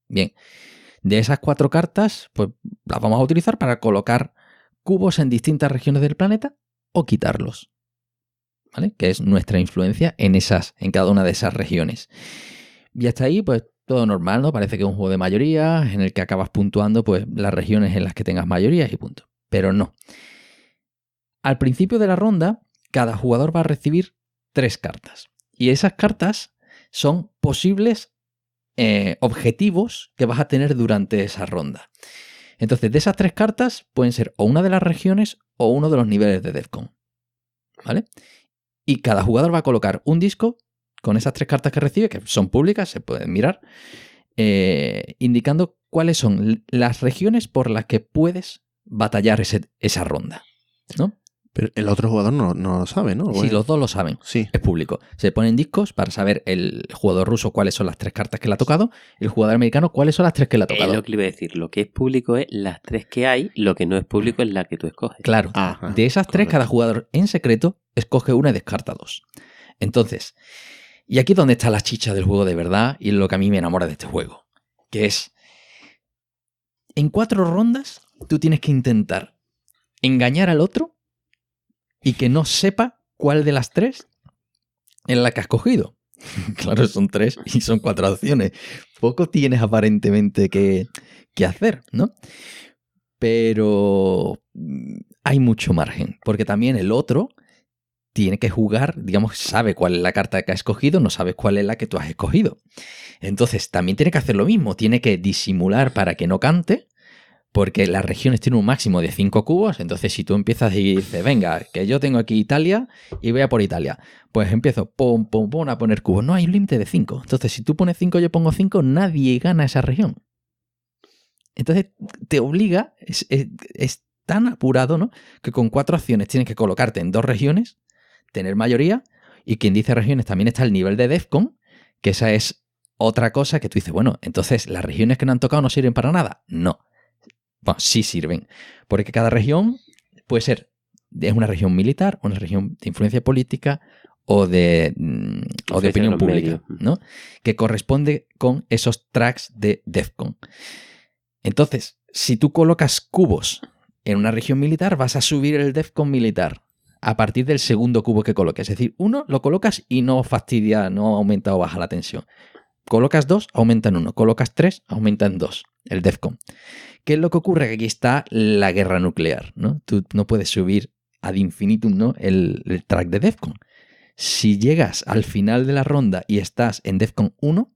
Bien, de esas 4 cartas, pues las vamos a utilizar para colocar cubos en distintas regiones del planeta o quitarlos, ¿vale? Que es nuestra influencia en cada una de esas regiones. Y hasta ahí, pues todo normal, ¿no? Parece que es un juego de mayoría en el que acabas puntuando pues las regiones en las que tengas mayorías y punto. Pero no. Al principio de la ronda, cada jugador va a recibir 3 cartas. Y esas cartas son posibles objetivos que vas a tener durante esa ronda. Entonces, de esas 3 cartas pueden ser o una de las regiones o uno de los niveles de DEFCON, ¿vale? Y cada jugador va a colocar un disco con esas 3 cartas que recibe, que son públicas, se pueden mirar, indicando cuáles son las regiones por las que puedes batallar esa ronda, ¿no? Pero el otro jugador no lo sabe, ¿no? Sí, los dos lo saben. Sí. Es público. Se ponen discos para saber el jugador ruso cuáles son las 3 cartas que le ha tocado, y el jugador americano cuáles son las 3 que le ha tocado. Es lo que le iba a decir. Lo que es público es las 3 que hay, lo que no es público es la que tú escoges. Claro. Ajá, de esas 3, cada jugador en secreto escoge una y descarta 2. Entonces, y aquí es donde está la chicha del juego de verdad y lo que a mí me enamora de este juego, que es, en 4 rondas tú tienes que intentar engañar al otro y que no sepa cuál de las 3 es la que has cogido. Claro, son 3 y son 4 opciones. Poco tienes aparentemente que hacer, ¿no? Pero hay mucho margen, porque también el otro tiene que jugar, digamos, sabe cuál es la carta que ha escogido, no sabes cuál es la que tú has escogido. Entonces, también tiene que hacer lo mismo, tiene que disimular para que no cante, porque las regiones tienen un máximo de 5 cubos. Entonces, si tú empiezas y dices, venga, que yo tengo aquí Italia y voy a por Italia, pues empiezo pum, pum, pum, a poner cubos. No hay un límite de 5. Entonces, si tú pones 5, yo pongo 5, nadie gana esa región. Entonces, te obliga, es tan apurado, ¿no?, que con 4 acciones tienes que colocarte en 2 regiones, tener mayoría, y quien dice regiones también está el nivel de DEFCON, que esa es otra cosa que tú dices, bueno, entonces, ¿las regiones que no han tocado no sirven para nada? No. Bueno, sí sirven, porque cada región puede ser, es una región militar, una región de influencia política o de opinión pública, ¿no?, que corresponde con esos tracks de DEFCON. Entonces, si tú colocas cubos en una región militar, vas a subir el DEFCON militar a partir del segundo cubo que coloques. Es decir, 1 lo colocas y no fastidia, no aumenta o baja la tensión. Colocas 2, aumenta en 1. Colocas 3, aumenta en 2. el DEFCON. ¿Qué es lo que ocurre? Que aquí está la guerra nuclear, ¿no? Tú no puedes subir ad infinitum, ¿no? el track de DEFCON. Si llegas al final de la ronda y estás en DEFCON 1,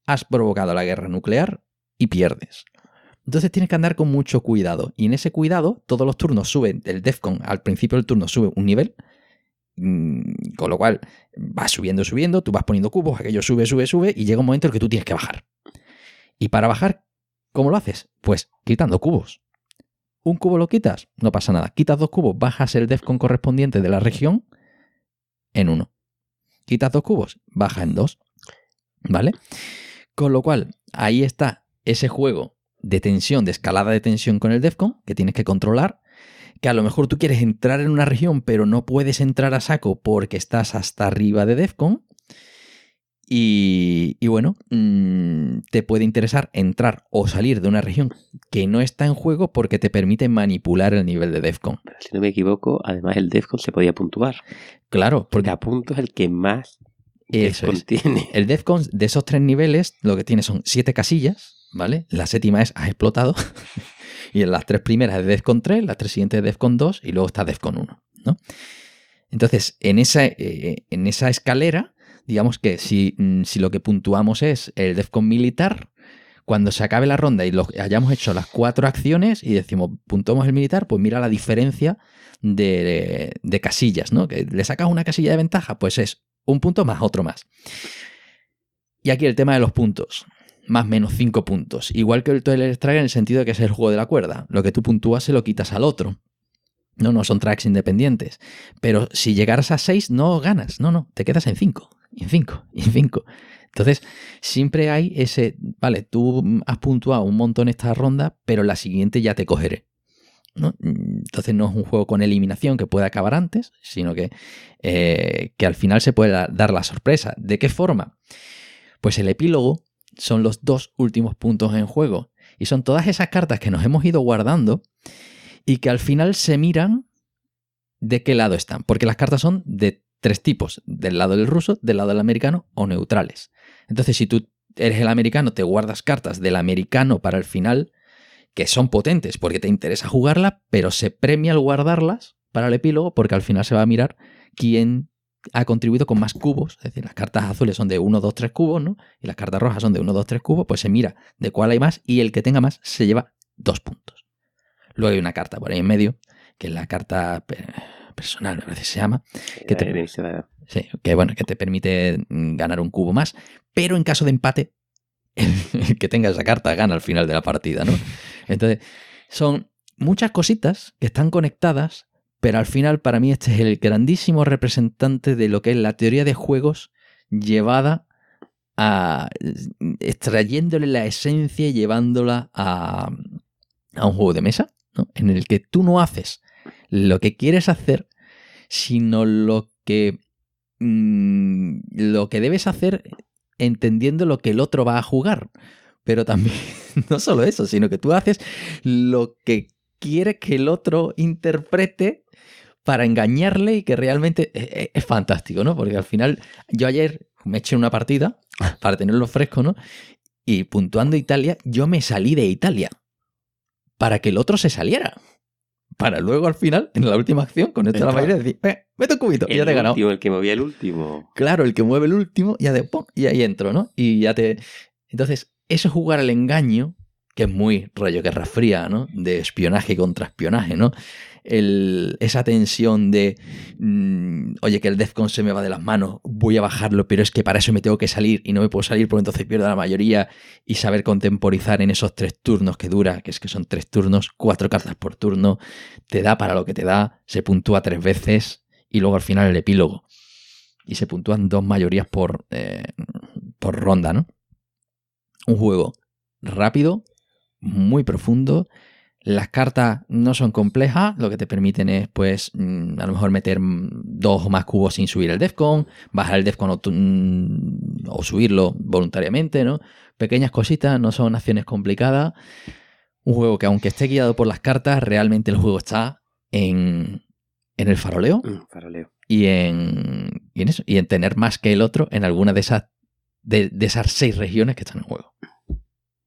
has provocado la guerra nuclear y pierdes. Entonces tienes que andar con mucho cuidado. Y en ese cuidado, todos los turnos suben, el DEFCON al principio del turno sube un nivel, con lo cual vas subiendo, tú vas poniendo cubos, aquello sube, y llega un momento en el que tú tienes que bajar. Y para bajar, ¿cómo lo haces? Pues quitando cubos. Un cubo lo quitas, no pasa nada. Quitas 2 cubos, bajas el DEFCON correspondiente de la región en 1. Quitas 2 cubos, baja en 2. ¿Vale? Con lo cual, ahí está ese juego de tensión, de escalada de tensión con el DEFCON, que tienes que controlar, que a lo mejor tú quieres entrar en una región, pero no puedes entrar a saco porque estás hasta arriba de DEFCON. Y bueno, te puede interesar entrar o salir de una región que no está en juego porque te permite manipular el nivel de DEFCON. Pero si no me equivoco, además el DEFCON se podía puntuar. Claro, porque a punto es el que más DEFCON tiene. El DEFCON de esos 3 niveles lo que tiene son 7 casillas, ¿vale? La 7ª es has explotado y en las 3 primeras es DEFCON 3, las 3 siguientes es DEFCON 2 y luego está DEFCON 1, ¿no? Entonces, en esa escalera, digamos que si lo que puntuamos es el DEFCON militar, cuando se acabe la ronda y hayamos hecho las 4 acciones y decimos puntuamos el militar, pues mira la diferencia de casillas, ¿no? Que le sacas una casilla de ventaja, pues es un punto más otro más. Y aquí el tema de los puntos. Más menos 5 puntos. Igual que el Twilight Strike en el sentido de que es el juego de la cuerda. Lo que tú puntúas se lo quitas al otro. No son tracks independientes. Pero si llegaras a 6 no ganas. No, te quedas en 5. Y en 5. Y en 5. Entonces siempre hay ese... Vale, tú has puntuado un montón esta ronda, pero la siguiente ya te cogeré, ¿no? Entonces no es un juego con eliminación que pueda acabar antes, sino que al final se puede dar la sorpresa. ¿De qué forma? Pues el epílogo son los 2 últimos puntos en juego y son todas esas cartas que nos hemos ido guardando y que al final se miran de qué lado están, porque las cartas son de 3 tipos, del lado del ruso, del lado del americano o neutrales. Entonces si tú eres el americano, te guardas cartas del americano para el final, que son potentes porque te interesa jugarla, pero se premia al guardarlas para el epílogo porque al final se va a mirar quién ha contribuido con más cubos. Es decir, las cartas azules son de 1, 2, 3 cubos, ¿no? Y las cartas rojas son de 1, 2, 3 cubos, pues se mira de cuál hay más y el que tenga más se lleva 2 puntos. Luego hay una carta por ahí en medio, que es la carta personal, a veces se llama, que te permite ganar un cubo más, pero en caso de empate, el que tenga esa carta gana al final de la partida, ¿no? Entonces, son muchas cositas que están conectadas, pero al final para mí este es el grandísimo representante de lo que es la teoría de juegos llevada a... extrayéndole la esencia y llevándola a un juego de mesa, ¿no? En el que tú no haces lo que quieres hacer, sino lo que debes hacer entendiendo lo que el otro va a jugar. Pero también, no solo eso, sino que tú haces lo que quieres que el otro interprete para engañarle y que realmente es fantástico, ¿no? Porque al final, yo ayer me eché una partida para tenerlo fresco, ¿no? Y puntuando Italia, yo me salí de Italia para que el otro se saliera. Para luego al final, en la última acción, con esto de la mayoría, decir, mete un cubito y ya te he ganado. El que movía el último. Claro, el que mueve el último, ya de ¡pum! Y ahí entro, ¿no? Y ya te... Entonces, eso es jugar al engaño, que es muy rollo Guerra Fría, ¿no? De espionaje contra espionaje, ¿no? Esa tensión de, oye, que el DEFCON se me va de las manos, voy a bajarlo, pero es que para eso me tengo que salir y no me puedo salir porque entonces pierdo la mayoría, y saber contemporizar en esos 3 turnos que dura, que es que son 3 turnos, 4 cartas por turno, te da para lo que te da, se puntúa 3 veces y luego al final el epílogo. Y se puntúan 2 mayorías por ronda, ¿no? Un juego rápido, muy profundo. Las cartas no son complejas, lo que te permiten es, pues, a lo mejor meter 2 o más cubos sin subir el DEFCON, bajar el DEFCON o subirlo voluntariamente, ¿no? Pequeñas cositas, no son acciones complicadas. Un juego que, aunque esté guiado por las cartas, realmente el juego está en el faroleo. Faroleo. Y en eso, y en tener más que el otro en alguna de esas 6 regiones que están en juego.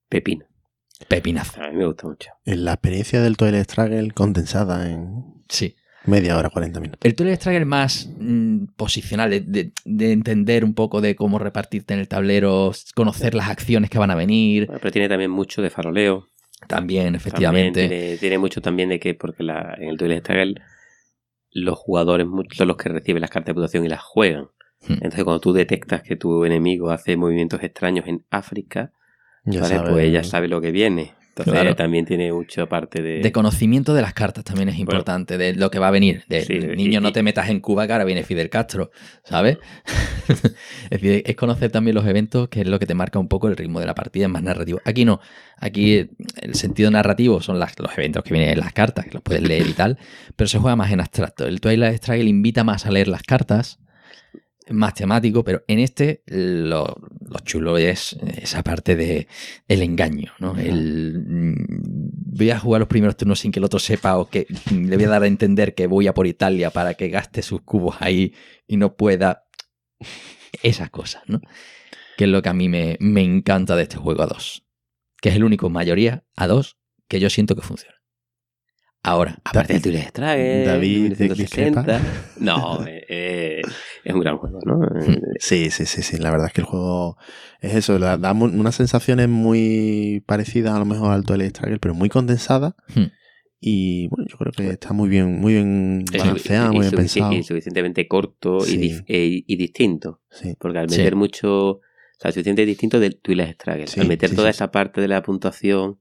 Pepino. pepinazo. A mí me gusta mucho. La experiencia del Twilight Struggle condensada en Sí. media hora, 40 minutos. El Twilight Struggle más posicional, de entender un poco de cómo repartirte en el tablero, conocer las acciones que van a venir. Bueno, pero tiene también mucho de faroleo. También, efectivamente. También tiene mucho también de que, porque en el Twilight Struggle los jugadores son los que reciben las cartas de puntuación y las juegan. Entonces, cuando tú detectas que tu enemigo hace movimientos extraños en África, pues ella sabe lo que viene. Entonces, claro, también tiene mucha parte de conocimiento de las cartas también es importante, de lo que va a venir. Sí, Niño, no te metas en Cuba, que ahora viene Fidel Castro, ¿sabes? Es decir, es conocer también los eventos, que es lo que te marca un poco el ritmo de la partida, es más narrativo. Aquí no. Aquí el sentido narrativo son los eventos que vienen en las cartas, que los puedes leer y tal, pero se juega más en abstracto. El Twilight Struggle invita más a leer las cartas, más temático, pero en este lo chulo es esa parte de el engaño, ¿no? Voy a jugar los primeros turnos sin que el otro sepa, o que le voy a dar a entender que voy a por Italia para que gaste sus cubos ahí y no pueda. Esas cosas, ¿no? Que es lo que a mí me encanta de este juego a 2, que es el único mayoría a 2 que yo siento que funciona. Ahora, aparte del Twilight Struggle, David 1960. No, es un gran juego, ¿no? Sí. La verdad es que el juego es eso. Da unas sensaciones muy parecidas a lo mejor al Twilight Struggle, pero muy condensadas. Y bueno, yo creo que está muy bien balanceado, muy bien pensado. Y suficientemente corto y distinto. Sí. Porque al meter mucho. O sea, suficientemente distinto del Twilight Struggle. Al meter toda esa parte de la puntuación.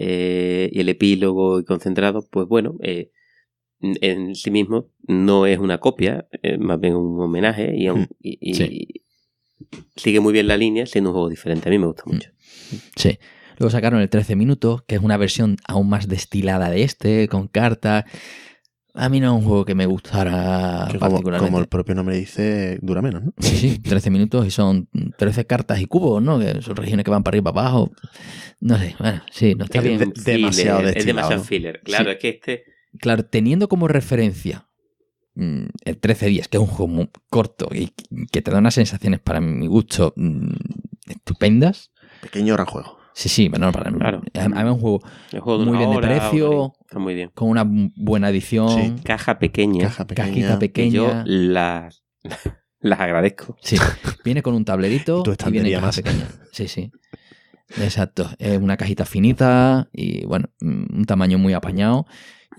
Y el epílogo y concentrado, pues bueno, en sí mismo no es una copia, más bien un homenaje y sigue muy bien la línea, siendo un juego diferente. A mí me gusta mucho. Sí. Luego sacaron el 13 minutos, que es una versión aún más destilada de con cartas. A mí no es un juego que me gustara que particularmente. Como el propio nombre dice, dura menos, ¿no? Sí, 13 minutos y son 13 cartas y cubos, ¿no? Que son regiones que van para arriba y para abajo. No sé, bueno, sí, no está bien. Demasiado destilado. Es demasiado filler. Claro, es que Claro, teniendo como referencia el 13 días, que es un juego muy corto y que te da unas sensaciones, para mi gusto, estupendas. Pequeño gran juego. Sí, bueno, claro. Además es un jugo muy bien de precio, está muy bien. con una buena edición. Sí. Cajita pequeña. Cajita pequeña. Yo las agradezco. Sí, viene con un tablerito y viene en caja pequeña. Sí. Exacto. Es una cajita finita y bueno, un tamaño muy apañado.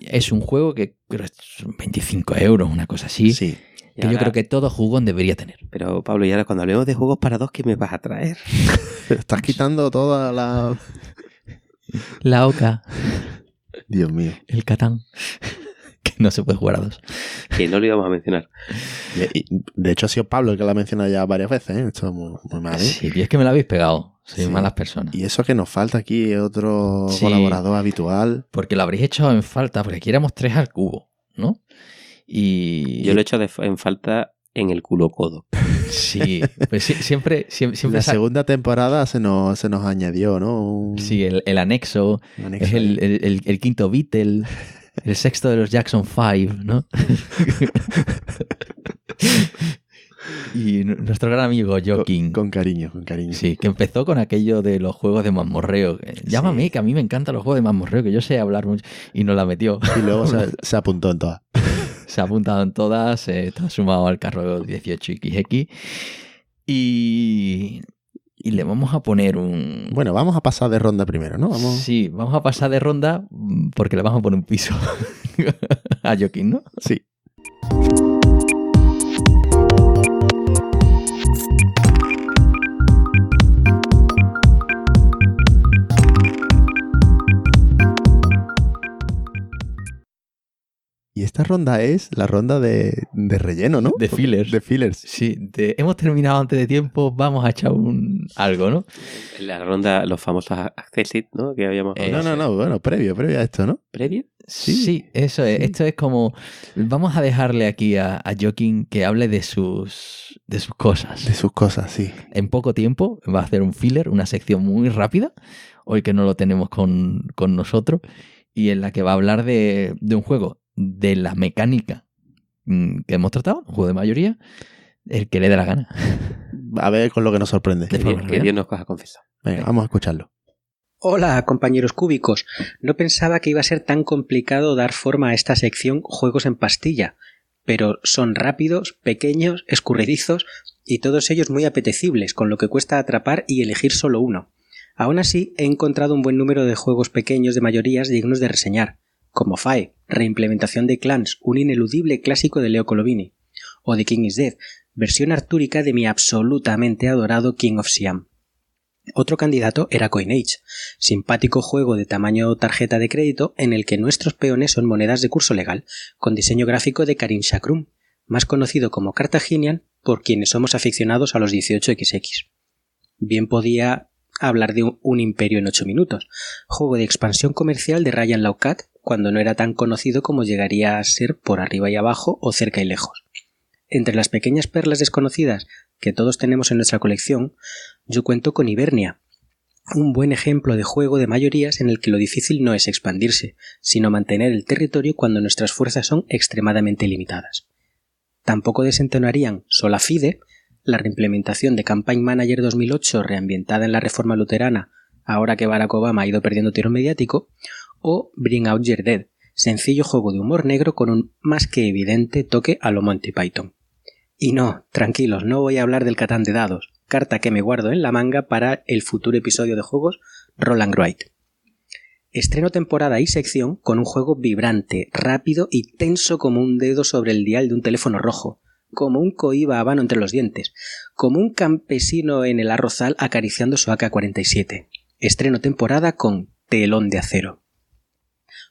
Es un juego que creo que son 25 euros, una cosa así. Sí. Que ahora, yo creo que todo jugón debería tener. Pero Pablo, y ahora cuando hablemos de juegos para 2, ¿qué me vas a traer? Estás quitando toda la Oca. Dios mío. El Catán. Que no se puede jugar a 2. Que no lo íbamos a mencionar. De hecho ha sido Pablo el que lo ha mencionado ya varias veces, ¿eh? Esto es muy mal, ¿eh? Sí, y es que me lo habéis pegado. Sois malas personas. Y eso que nos falta aquí, otro colaborador habitual. Porque lo habréis hecho en falta, porque aquí éramos 3 al cubo, ¿no? Y yo lo he hecho en falta en el culo codo. Sí, pues siempre la segunda temporada se nos añadió, ¿no? Sí, el anexo, es el quinto Beatle, el sexto de los Jackson 5, ¿no? Y nuestro gran amigo Joaquín. Con cariño. Sí, que empezó con aquello de los juegos de mazmorreo. Llámame, que a mí me encantan los juegos de mazmorreo, que yo sé hablar mucho. Y nos la metió. Y luego se apuntó en todas. Se ha apuntado en todas, está sumado al carro 18XX. Y le vamos a poner un... Bueno, vamos a pasar de ronda primero, ¿no? Sí, vamos a pasar de ronda porque le vamos a poner un piso a Joaquín, ¿no? Sí. Y esta ronda es la ronda de relleno, ¿no? De fillers. De fillers. Sí, hemos terminado antes de tiempo, vamos a echar algo, ¿no? La ronda, los famosos Accessit, ¿no? Que habíamos hablado. No, bueno, previo a esto, ¿no? ¿Previo? Sí, eso es. Esto es como... Vamos a dejarle aquí a Joaquín que hable de sus cosas. De sus cosas, sí. En poco tiempo va a hacer un filler, una sección muy rápida, hoy que no lo tenemos con nosotros, y en la que va a hablar de un juego de la mecánica que hemos tratado, un juego de mayoría, el que le dé la gana. A ver con lo que nos sorprende. Que Dios nos coja confesado. Venga, vamos a escucharlo. Hola, compañeros cúbicos. No pensaba que iba a ser tan complicado dar forma a esta sección Juegos en pastilla, pero son rápidos, pequeños, escurridizos y todos ellos muy apetecibles, con lo que cuesta atrapar y elegir solo uno. Aún así, he encontrado un buen número de juegos pequeños de mayorías dignos de reseñar, como FAE, reimplementación de Clans, un ineludible clásico de Leo Colovini, o The King is Dead, versión artúrica de mi absolutamente adorado King of Siam. Otro candidato era Coinage, simpático juego de tamaño tarjeta de crédito en el que nuestros peones son monedas de curso legal, con diseño gráfico de Karim Shakrum, más conocido como Cartaginian por quienes somos aficionados a los 18XX. Bien podía hablar de un imperio en 8 minutos, juego de expansión comercial de Ryan Laukat, cuando no era tan conocido como llegaría a ser por arriba y abajo o cerca y lejos. Entre las pequeñas perlas desconocidas que todos tenemos en nuestra colección, yo cuento con Hibernia, un buen ejemplo de juego de mayorías en el que lo difícil no es expandirse, sino mantener el territorio cuando nuestras fuerzas son extremadamente limitadas. Tampoco desentonarían Sola Fide, la reimplementación de Campaign Manager 2008 reambientada en la Reforma Luterana, ahora que Barack Obama ha ido perdiendo tiro mediático, o Bring Out Your Dead, sencillo juego de humor negro con un más que evidente toque a lo Monty Python. Y no, tranquilos, no voy a hablar del Catán de dados, carta que me guardo en la manga para el futuro episodio de juegos Roll and Write. Estreno temporada y sección con un juego vibrante, rápido y tenso como un dedo sobre el dial de un teléfono rojo, como un coiba habano entre los dientes, como un campesino en el arrozal acariciando su AK-47. Estreno temporada con Telón de Acero.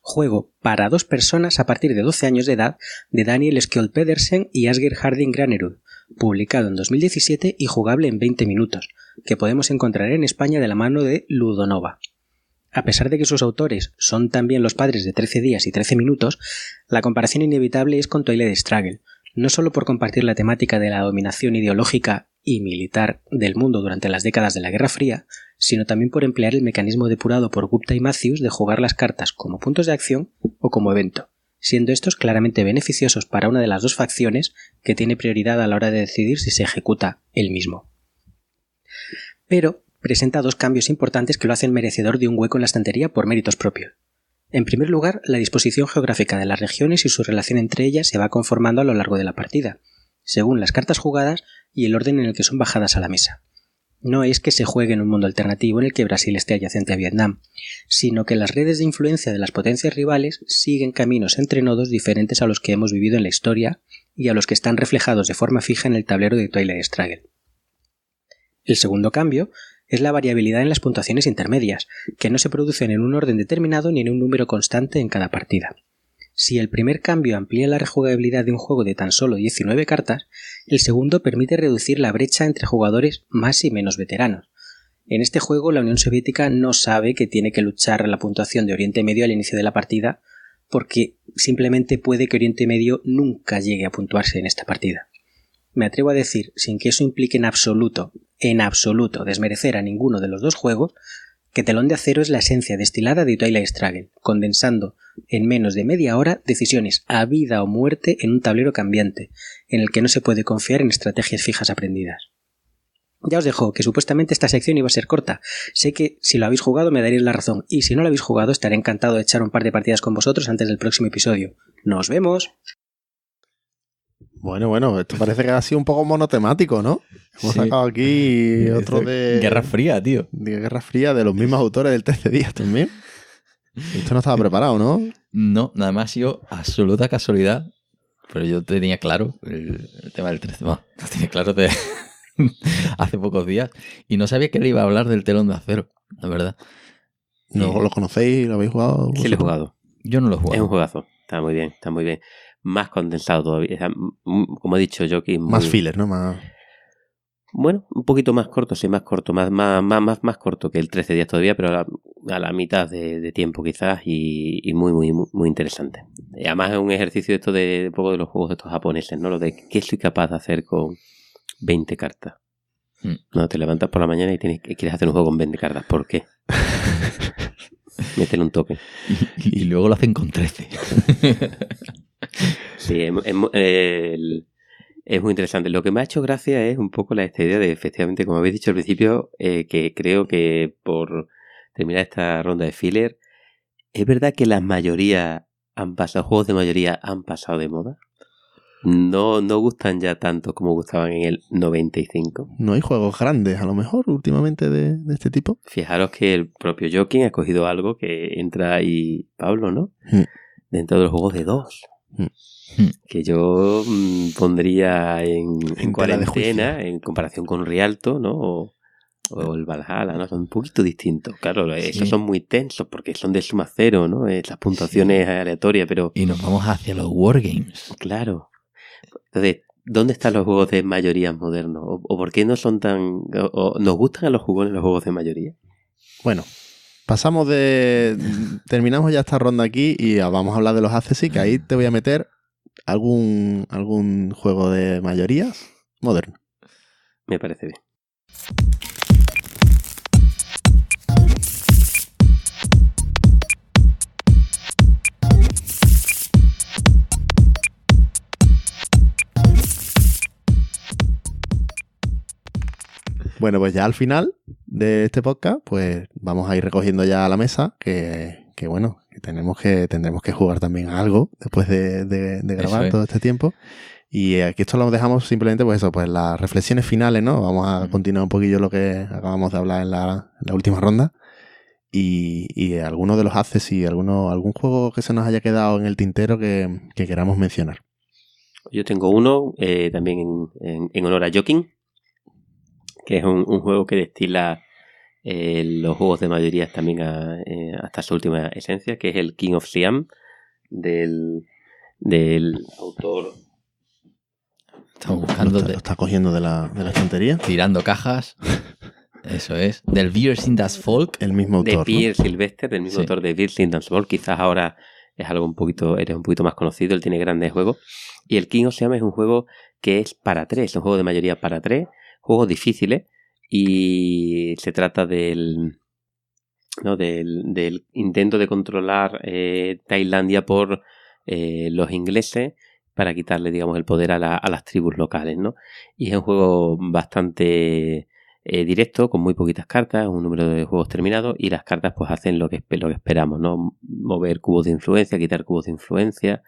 Juego para 2 personas a partir de 12 años de edad de Daniel Skjold Pedersen y Asger Harding Granerud, publicado en 2017 y jugable en 20 minutos, que podemos encontrar en España de la mano de Ludonova. A pesar de que sus autores son también los padres de 13 días y 13 minutos, la comparación inevitable es con Twilight Struggle, no solo por compartir la temática de la dominación ideológica y militar del mundo durante las décadas de la Guerra Fría, sino también por emplear el mecanismo depurado por Gupta y Matthews de jugar las cartas como puntos de acción o como evento, siendo estos claramente beneficiosos para una de las dos facciones que tiene prioridad a la hora de decidir si se ejecuta el mismo. Pero presenta 2 cambios importantes que lo hacen merecedor de un hueco en la estantería por méritos propios. En primer lugar, la disposición geográfica de las regiones y su relación entre ellas se va conformando a lo largo de la partida, según las cartas jugadas y el orden en el que son bajadas a la mesa. No es que se juegue en un mundo alternativo en el que Brasil esté adyacente a Vietnam, sino que las redes de influencia de las potencias rivales siguen caminos entre nodos diferentes a los que hemos vivido en la historia y a los que están reflejados de forma fija en el tablero de Twilight Struggle. El segundo cambio es la variabilidad en las puntuaciones intermedias, que no se producen en un orden determinado ni en un número constante en cada partida. Si el primer cambio amplía la rejugabilidad de un juego de tan solo 19 cartas, el segundo permite reducir la brecha entre jugadores más y menos veteranos. En este juego la Unión Soviética no sabe que tiene que luchar la puntuación de Oriente Medio al inicio de la partida, porque simplemente puede que Oriente Medio nunca llegue a puntuarse en esta partida. Me atrevo a decir, sin que eso implique en absoluto, desmerecer a ninguno de los dos juegos, que Telón de Acero es la esencia destilada de Twilight Struggle, condensando en menos de media hora decisiones a vida o muerte en un tablero cambiante, en el que no se puede confiar en estrategias fijas aprendidas. Ya os dejo, que supuestamente esta sección iba a ser corta. Sé que si lo habéis jugado me daréis la razón, y si no lo habéis jugado estaré encantado de echar un par de partidas con vosotros antes del próximo episodio. ¡Nos vemos! Bueno, esto parece que ha sido un poco monotemático, ¿no? Hemos sacado aquí otro de... Guerra Fría, tío. De Guerra Fría, de los mismos autores del 13 días también. Esto no estaba preparado, ¿no? No, nada más ha sido absoluta casualidad, pero yo tenía claro el tema del 13. Bueno, lo tenía claro hace pocos días y no sabía que le iba a hablar del Telón de Acero, la verdad. ¿No lo conocéis? ¿Lo habéis jugado? Sí, lo he jugado. Yo no lo he jugado. Es un juegazo. Está muy bien, está muy bien. Más condensado todavía. O sea, como he dicho yo, que más filler, ¿no? Más... Bueno, un poquito más corto, sí, más corto. Más corto que el 13 días todavía, pero a la mitad de tiempo quizás y muy interesante. Y además es un ejercicio esto de un poco de los juegos estos japoneses, ¿no? Lo de qué soy capaz de hacer con 20 cartas. No, te levantas por la mañana y quieres hacer un juego con 20 cartas. ¿Por qué? Métele un toque. Y luego lo hacen con 13. Sí, es muy interesante. Lo que me ha hecho gracia es un poco esta idea de, efectivamente, como habéis dicho al principio, que creo que terminar esta ronda de filler, ¿es verdad que la mayoría juegos de mayoría han pasado de moda? No gustan ya tanto como gustaban en el 95. No hay juegos grandes, a lo mejor, últimamente de este tipo. Fijaros que el propio Joaquín ha cogido algo que entra ahí, Pablo, ¿no? Dentro de los juegos de 2. Que yo pondría en cuarentena, en comparación con Rialto, ¿no? O el Valhalla, ¿no? Son un poquito distintos. Claro, esos son muy tensos porque son de suma cero, ¿no? Las puntuaciones aleatorias, pero... Y nos vamos hacia los wargames. Claro. Entonces, ¿dónde están los juegos de mayoría modernos? ¿O por qué no son tan... o nos gustan a los jugones los juegos de mayoría? Bueno, terminamos ya esta ronda aquí y vamos a hablar de los accessi, que ahí te voy a meter algún juego de mayorías moderno. Me parece bien. Bueno, pues ya al final de este podcast, pues vamos a ir recogiendo ya la mesa, que bueno, que tendremos que jugar también a algo después de grabar todo este tiempo. Y aquí esto lo dejamos simplemente, pues eso, pues las reflexiones finales, ¿no? Vamos a continuar un poquillo lo que acabamos de hablar en la última ronda. Y alguno de los haces y algún juego que se nos haya quedado en el tintero que queramos mencionar. Yo tengo uno también en honor a Joaquín, que es un juego que destila los juegos de mayoría también hasta su última esencia, que es el King of Siam del autor. Estamos buscando. Lo está cogiendo de la estantería. Tirando cajas. Eso es. Del Wir sind das Volk. El mismo autor. De Pierre Sylvester, del mismo autor de Wir sind das Volk. Quizás ahora eres un poquito más conocido. Él tiene grandes juegos. Y el King of Siam es un juego que es para 3. Es un juego de mayoría para 3. Juegos difíciles. Y se trata del intento de controlar Tailandia por los ingleses para quitarle, digamos, el poder a las tribus locales, ¿no? Y es un juego bastante directo, con muy poquitas cartas, un número de juegos terminados, y las cartas pues hacen lo que esperamos, ¿no? Mover cubos de influencia, quitar cubos de influencia,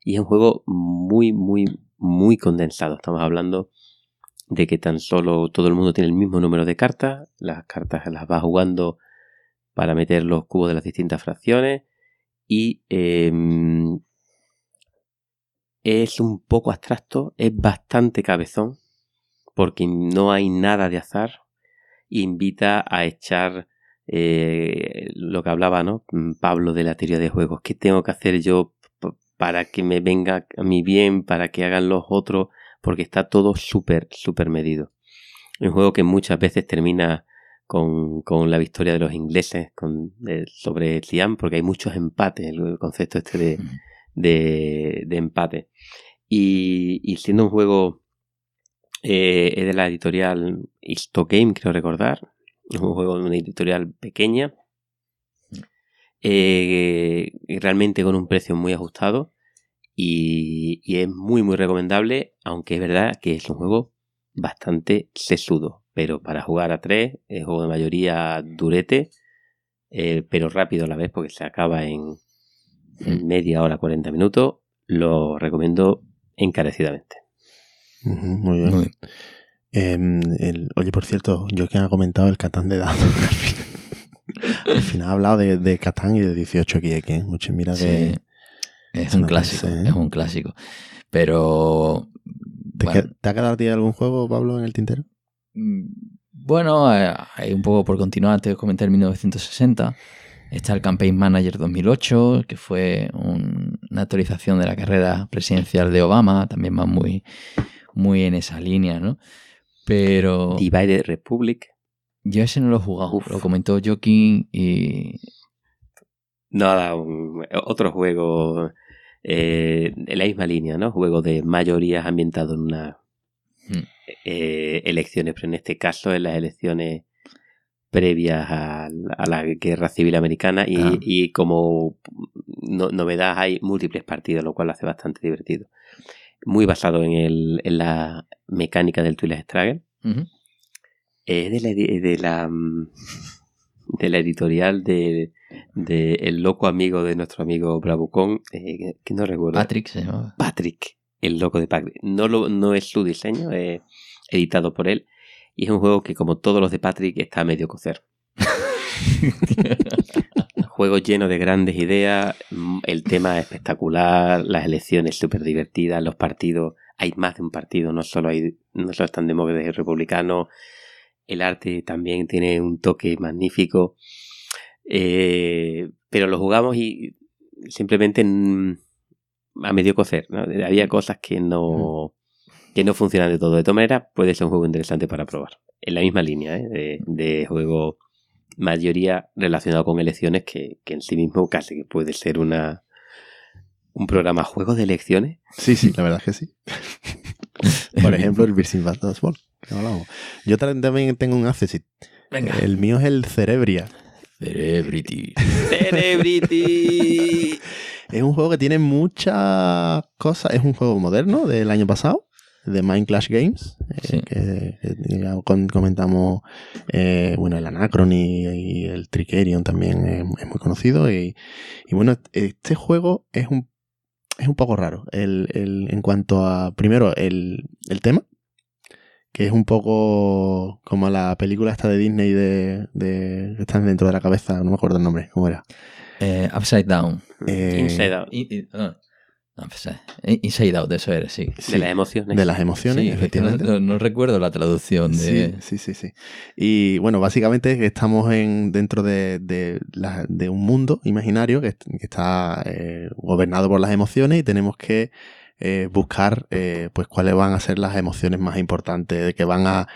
y es un juego muy, muy, muy condensado. Estamos hablando de que tan solo todo el mundo tiene el mismo número de cartas, las cartas las va jugando para meter los cubos de las distintas fracciones, y es un poco abstracto, es bastante cabezón, porque no hay nada de azar, invita a echar lo que hablaba, ¿no? Pablo, de la teoría de juegos. ¿Qué tengo que hacer yo para que me venga a mí bien, para que hagan los otros? Porque está todo súper, súper medido. Un juego que muchas veces termina con la victoria de los ingleses sobre Siam, porque hay muchos empates, el concepto este de empate. Y siendo un juego es de la editorial Histogame, creo recordar, es un juego de una editorial pequeña, realmente con un precio muy ajustado, y es muy muy recomendable, aunque es verdad que es un juego bastante sesudo, pero para jugar a 3 es un juego de mayoría durete, pero rápido a la vez, porque se acaba en media hora, 40 minutos. Lo recomiendo encarecidamente. Muy bien. Muy bien. Oye, por cierto, yo que ha comentado el Catán de dados. Al final ha hablado de Catán y de 18xx. Mira que... Sí. Es un clásico, es un clásico. Pero... ¿Te ha quedado a ti algún juego, Pablo, en el tintero? Bueno, hay un poco por continuar. Antes de comentar el 1960. Está el Campaign Manager 2008, que fue una actualización de la carrera presidencial de Obama. También va muy, muy en esa línea, ¿no? Pero... Divided Republic. Yo ese no lo he jugado. Lo comentó Joaquín y... Nada, otro juego en la misma línea, ¿no? Juego de mayorías ambientado en unas elecciones, pero en este caso en las elecciones previas a la Guerra Civil Americana, y como novedad hay múltiples partidos, lo cual lo hace bastante divertido. Muy basado en la mecánica del Twilight Struggle. De la de la editorial de el loco amigo de nuestro amigo Bravucón, que no recuerdo. Patrick se llama. Patrick, el loco de Patrick. No es su diseño, es editado por él. Y es un juego que, como todos los de Patrick, está a medio cocer. Juego lleno de grandes ideas, el tema es espectacular, las elecciones súper divertidas, los partidos, hay más de un partido, no solo están demócratas y republicanos, el arte también tiene un toque magnífico, pero lo jugamos y simplemente a medio cocer, ¿no? Había cosas que no funcionan de todo. De todas maneras, puede ser un juego interesante para probar, en la misma línea de juego mayoría relacionado con elecciones que en sí mismo casi que puede ser un programa juego de elecciones. Sí, la verdad es que sí. Por ejemplo, el Virgin Baseball, que hablamos. Yo también tengo un accessit. Venga. El mío es el Cerebria. Celebrity. Es un juego que tiene muchas cosas. Es un juego moderno del año pasado, de Mind Clash Games, Sí. que ya comentamos, el Anacron y el Trickerion también es muy conocido. Y bueno, este juego es un poco raro. En cuanto a, primero, el tema, que es un poco como la película esta de Disney que están dentro de la cabeza, no me acuerdo el nombre, ¿cómo era? Upside Down. Inside Out. Inside Out, eso era, sí. De las emociones. De las emociones, Sí, efectivamente. no recuerdo la traducción de... Sí. Y bueno, básicamente estamos dentro de un mundo imaginario que está gobernado por las emociones y tenemos que buscar pues cuáles van a ser las emociones más importantes que van a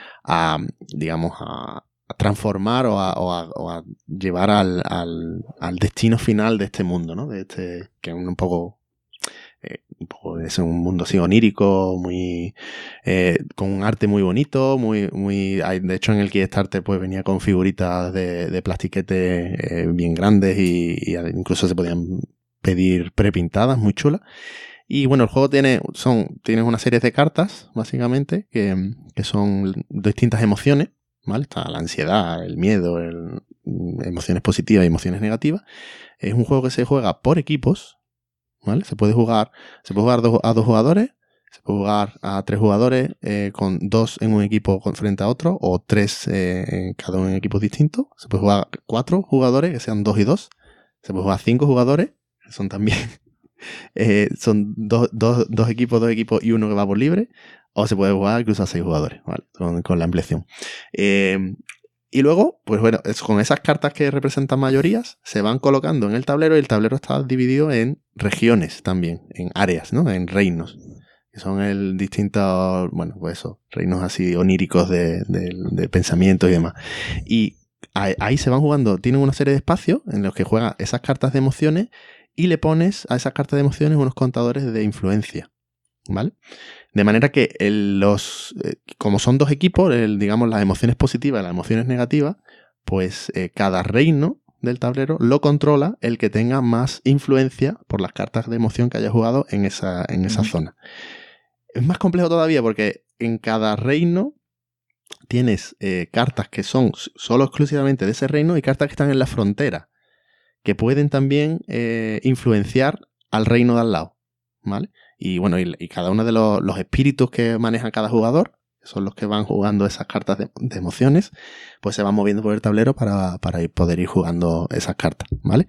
transformar o a llevar al destino final de este mundo, ¿no? De este, que es un poco es un mundo así onírico, muy con un arte muy bonito, de hecho en el Kickstarter pues venía con figuritas de plastiquete bien grandes y incluso se podían pedir prepintadas, muy chulas. Y bueno, el juego tienes una serie de cartas, básicamente, que son distintas emociones, ¿vale? Está la ansiedad, el miedo, emociones positivas y emociones negativas. Es un juego que se juega por equipos, ¿vale? Se puede jugar a 2 jugadores, se puede jugar a 3 jugadores, con 2 en un equipo frente a otro, o 3 en cada uno en equipos distintos. Se puede jugar 4 jugadores, que sean 2 y 2. Se puede jugar 5 jugadores, que son también son dos equipos y uno que va por libre. O se puede jugar incluso a 6 jugadores, ¿vale? Con la ampliación. Y luego, pues bueno, con esas cartas que representan mayorías, se van colocando en el tablero y el tablero está dividido en regiones también, en áreas, ¿no? En reinos. Que son distintos, bueno, pues eso, reinos así oníricos de pensamientos y demás. Y ahí se van jugando, tienen una serie de espacios en los que juegan esas cartas de emociones y le pones a esas cartas de emociones unos contadores de influencia, ¿vale? De manera que como son 2 equipos, digamos las emociones positivas y las emociones negativas, pues cada reino del tablero lo controla el que tenga más influencia por las cartas de emoción que haya jugado en esa zona. Es más complejo todavía porque en cada reino tienes cartas que son solo exclusivamente de ese reino y cartas que están en la frontera, que pueden también influenciar al reino de al lado, ¿vale? Y bueno, y cada uno de los espíritus que maneja cada jugador, que son los que van jugando esas cartas de emociones, pues se van moviendo por el tablero para poder ir jugando esas cartas, ¿vale?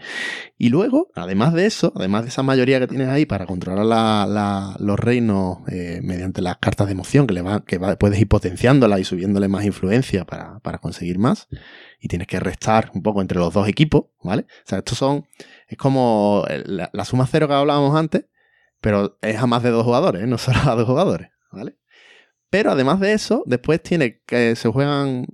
Y luego, además de eso, además de esa mayoría que tienes ahí para controlar los reinos mediante las cartas de emoción, puedes ir potenciándolas y subiéndole más influencia para conseguir más, y tienes que restar un poco entre los 2 equipos, ¿vale? O sea, es como la suma cero que hablábamos antes, pero es a más de 2 jugadores, no solo a 2 jugadores, ¿vale? Pero además de eso, después se juegan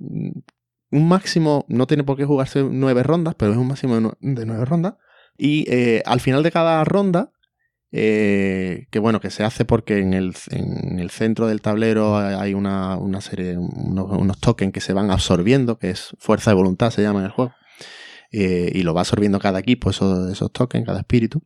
un máximo, no tiene por qué jugarse 9 rondas, pero es un máximo de 9 rondas. Y al final de cada ronda, que se hace porque en el centro del tablero hay una serie de unos tokens que se van absorbiendo, que es fuerza de voluntad, se llama en el juego. Y lo va absorbiendo cada equipo, esos tokens, cada espíritu.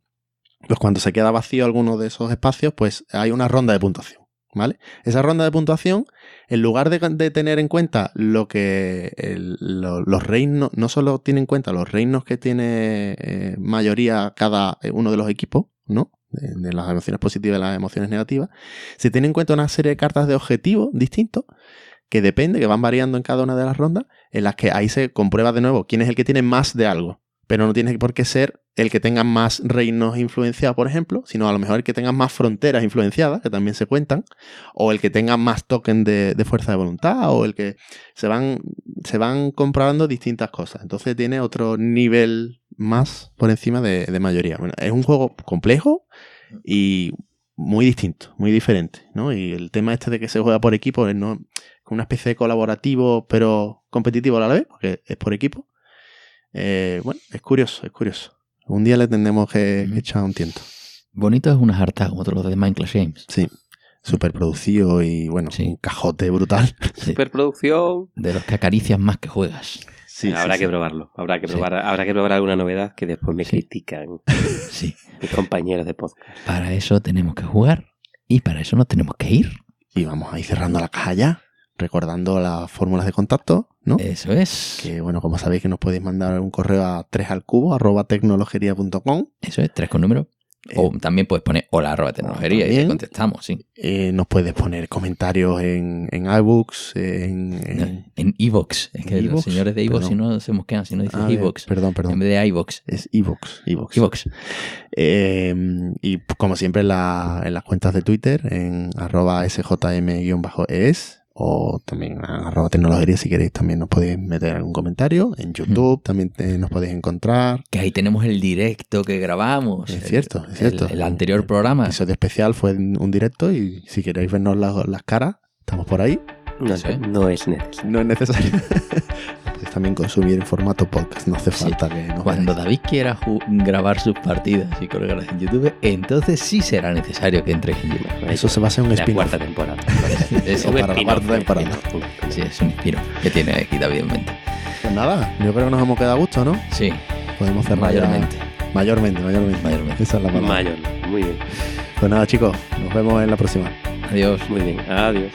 Pues cuando se queda vacío alguno de esos espacios, pues hay una ronda de puntuación, ¿vale? Esa ronda de puntuación, en lugar de tener en cuenta lo que los reinos, no solo tiene en cuenta los reinos que tiene mayoría cada uno de los equipos, ¿no? De las emociones positivas y las emociones negativas, se tiene en cuenta una serie de cartas de objetivos distintos que depende, que van variando en cada una de las rondas, en las que ahí se comprueba de nuevo quién es el que tiene más de algo. Pero no tiene por qué ser el que tenga más reinos influenciados, por ejemplo, sino a lo mejor el que tenga más fronteras influenciadas, que también se cuentan, o el que tenga más token de fuerza de voluntad, o el que se van comprobando distintas cosas. Entonces tiene otro nivel más por encima de mayoría. Bueno, es un juego complejo y muy distinto, muy diferente, ¿no? Y el tema este de que se juega por equipo es una especie de colaborativo, pero competitivo a la vez, porque es por equipo. Bueno, es curioso. Un día le tendremos que echar un tiento. Bonito es una jarta como todos los de Minecraft Games. Sí, súper producido y bueno, Sí. un cajote brutal. Superproducción. De los que acaricias más que juegas. Sí, Habrá que probarlo. Habrá que probar alguna novedad que después me critican Sí. mis compañeros de podcast. Para eso tenemos que jugar y para eso nos tenemos que ir. Y vamos a ir cerrando la caja ya, recordando las fórmulas de contacto, ¿no? Eso es. Que bueno, como sabéis que nos podéis mandar un correo a 3alcubo@tecnologería.com. Eso es, 3 con número. O también puedes poner hola@tecnologería y te también. contestamos, sí. Nos puedes poner comentarios en iBooks, En iVoox. Es que los iVoox, señores de iVoox perdón. si no se mosquean, si no dices ver, iVoox. Perdón. En vez de iVoox. Es iVoox. iVoox. Y como siempre en las cuentas de Twitter, en @sjm_es, o también en @tecnologería, si queréis también nos podéis meter algún comentario. En YouTube también nos podéis encontrar. Que ahí tenemos el directo que grabamos. Es cierto. El anterior programa. El episodio especial fue un directo y si queréis vernos las caras, estamos por ahí. No, Sí. no es necesario. No es necesario. Podéis también consumir en formato podcast, no hace Sí. falta que nos Cuando veáis. David quiera grabar sus partidas y colgarlas en YouTube, entonces sí será necesario que entréis en YouTube. Eso se va a ser un La spin-off. cuarta temporada. Eso O para la spin-off, cuarta temporada. spin-off. sí, es un inspiro que tiene aquí David en mente. Pues nada, yo creo que nos hemos quedado a gusto, ¿no? Sí, Podemos cerrar ya- mayormente. Mayormente. Mayormente. Esa es la palabra. Mayor. Muy bien. Pues nada, chicos, nos vemos en la próxima. Adiós. Muy bien. Adiós.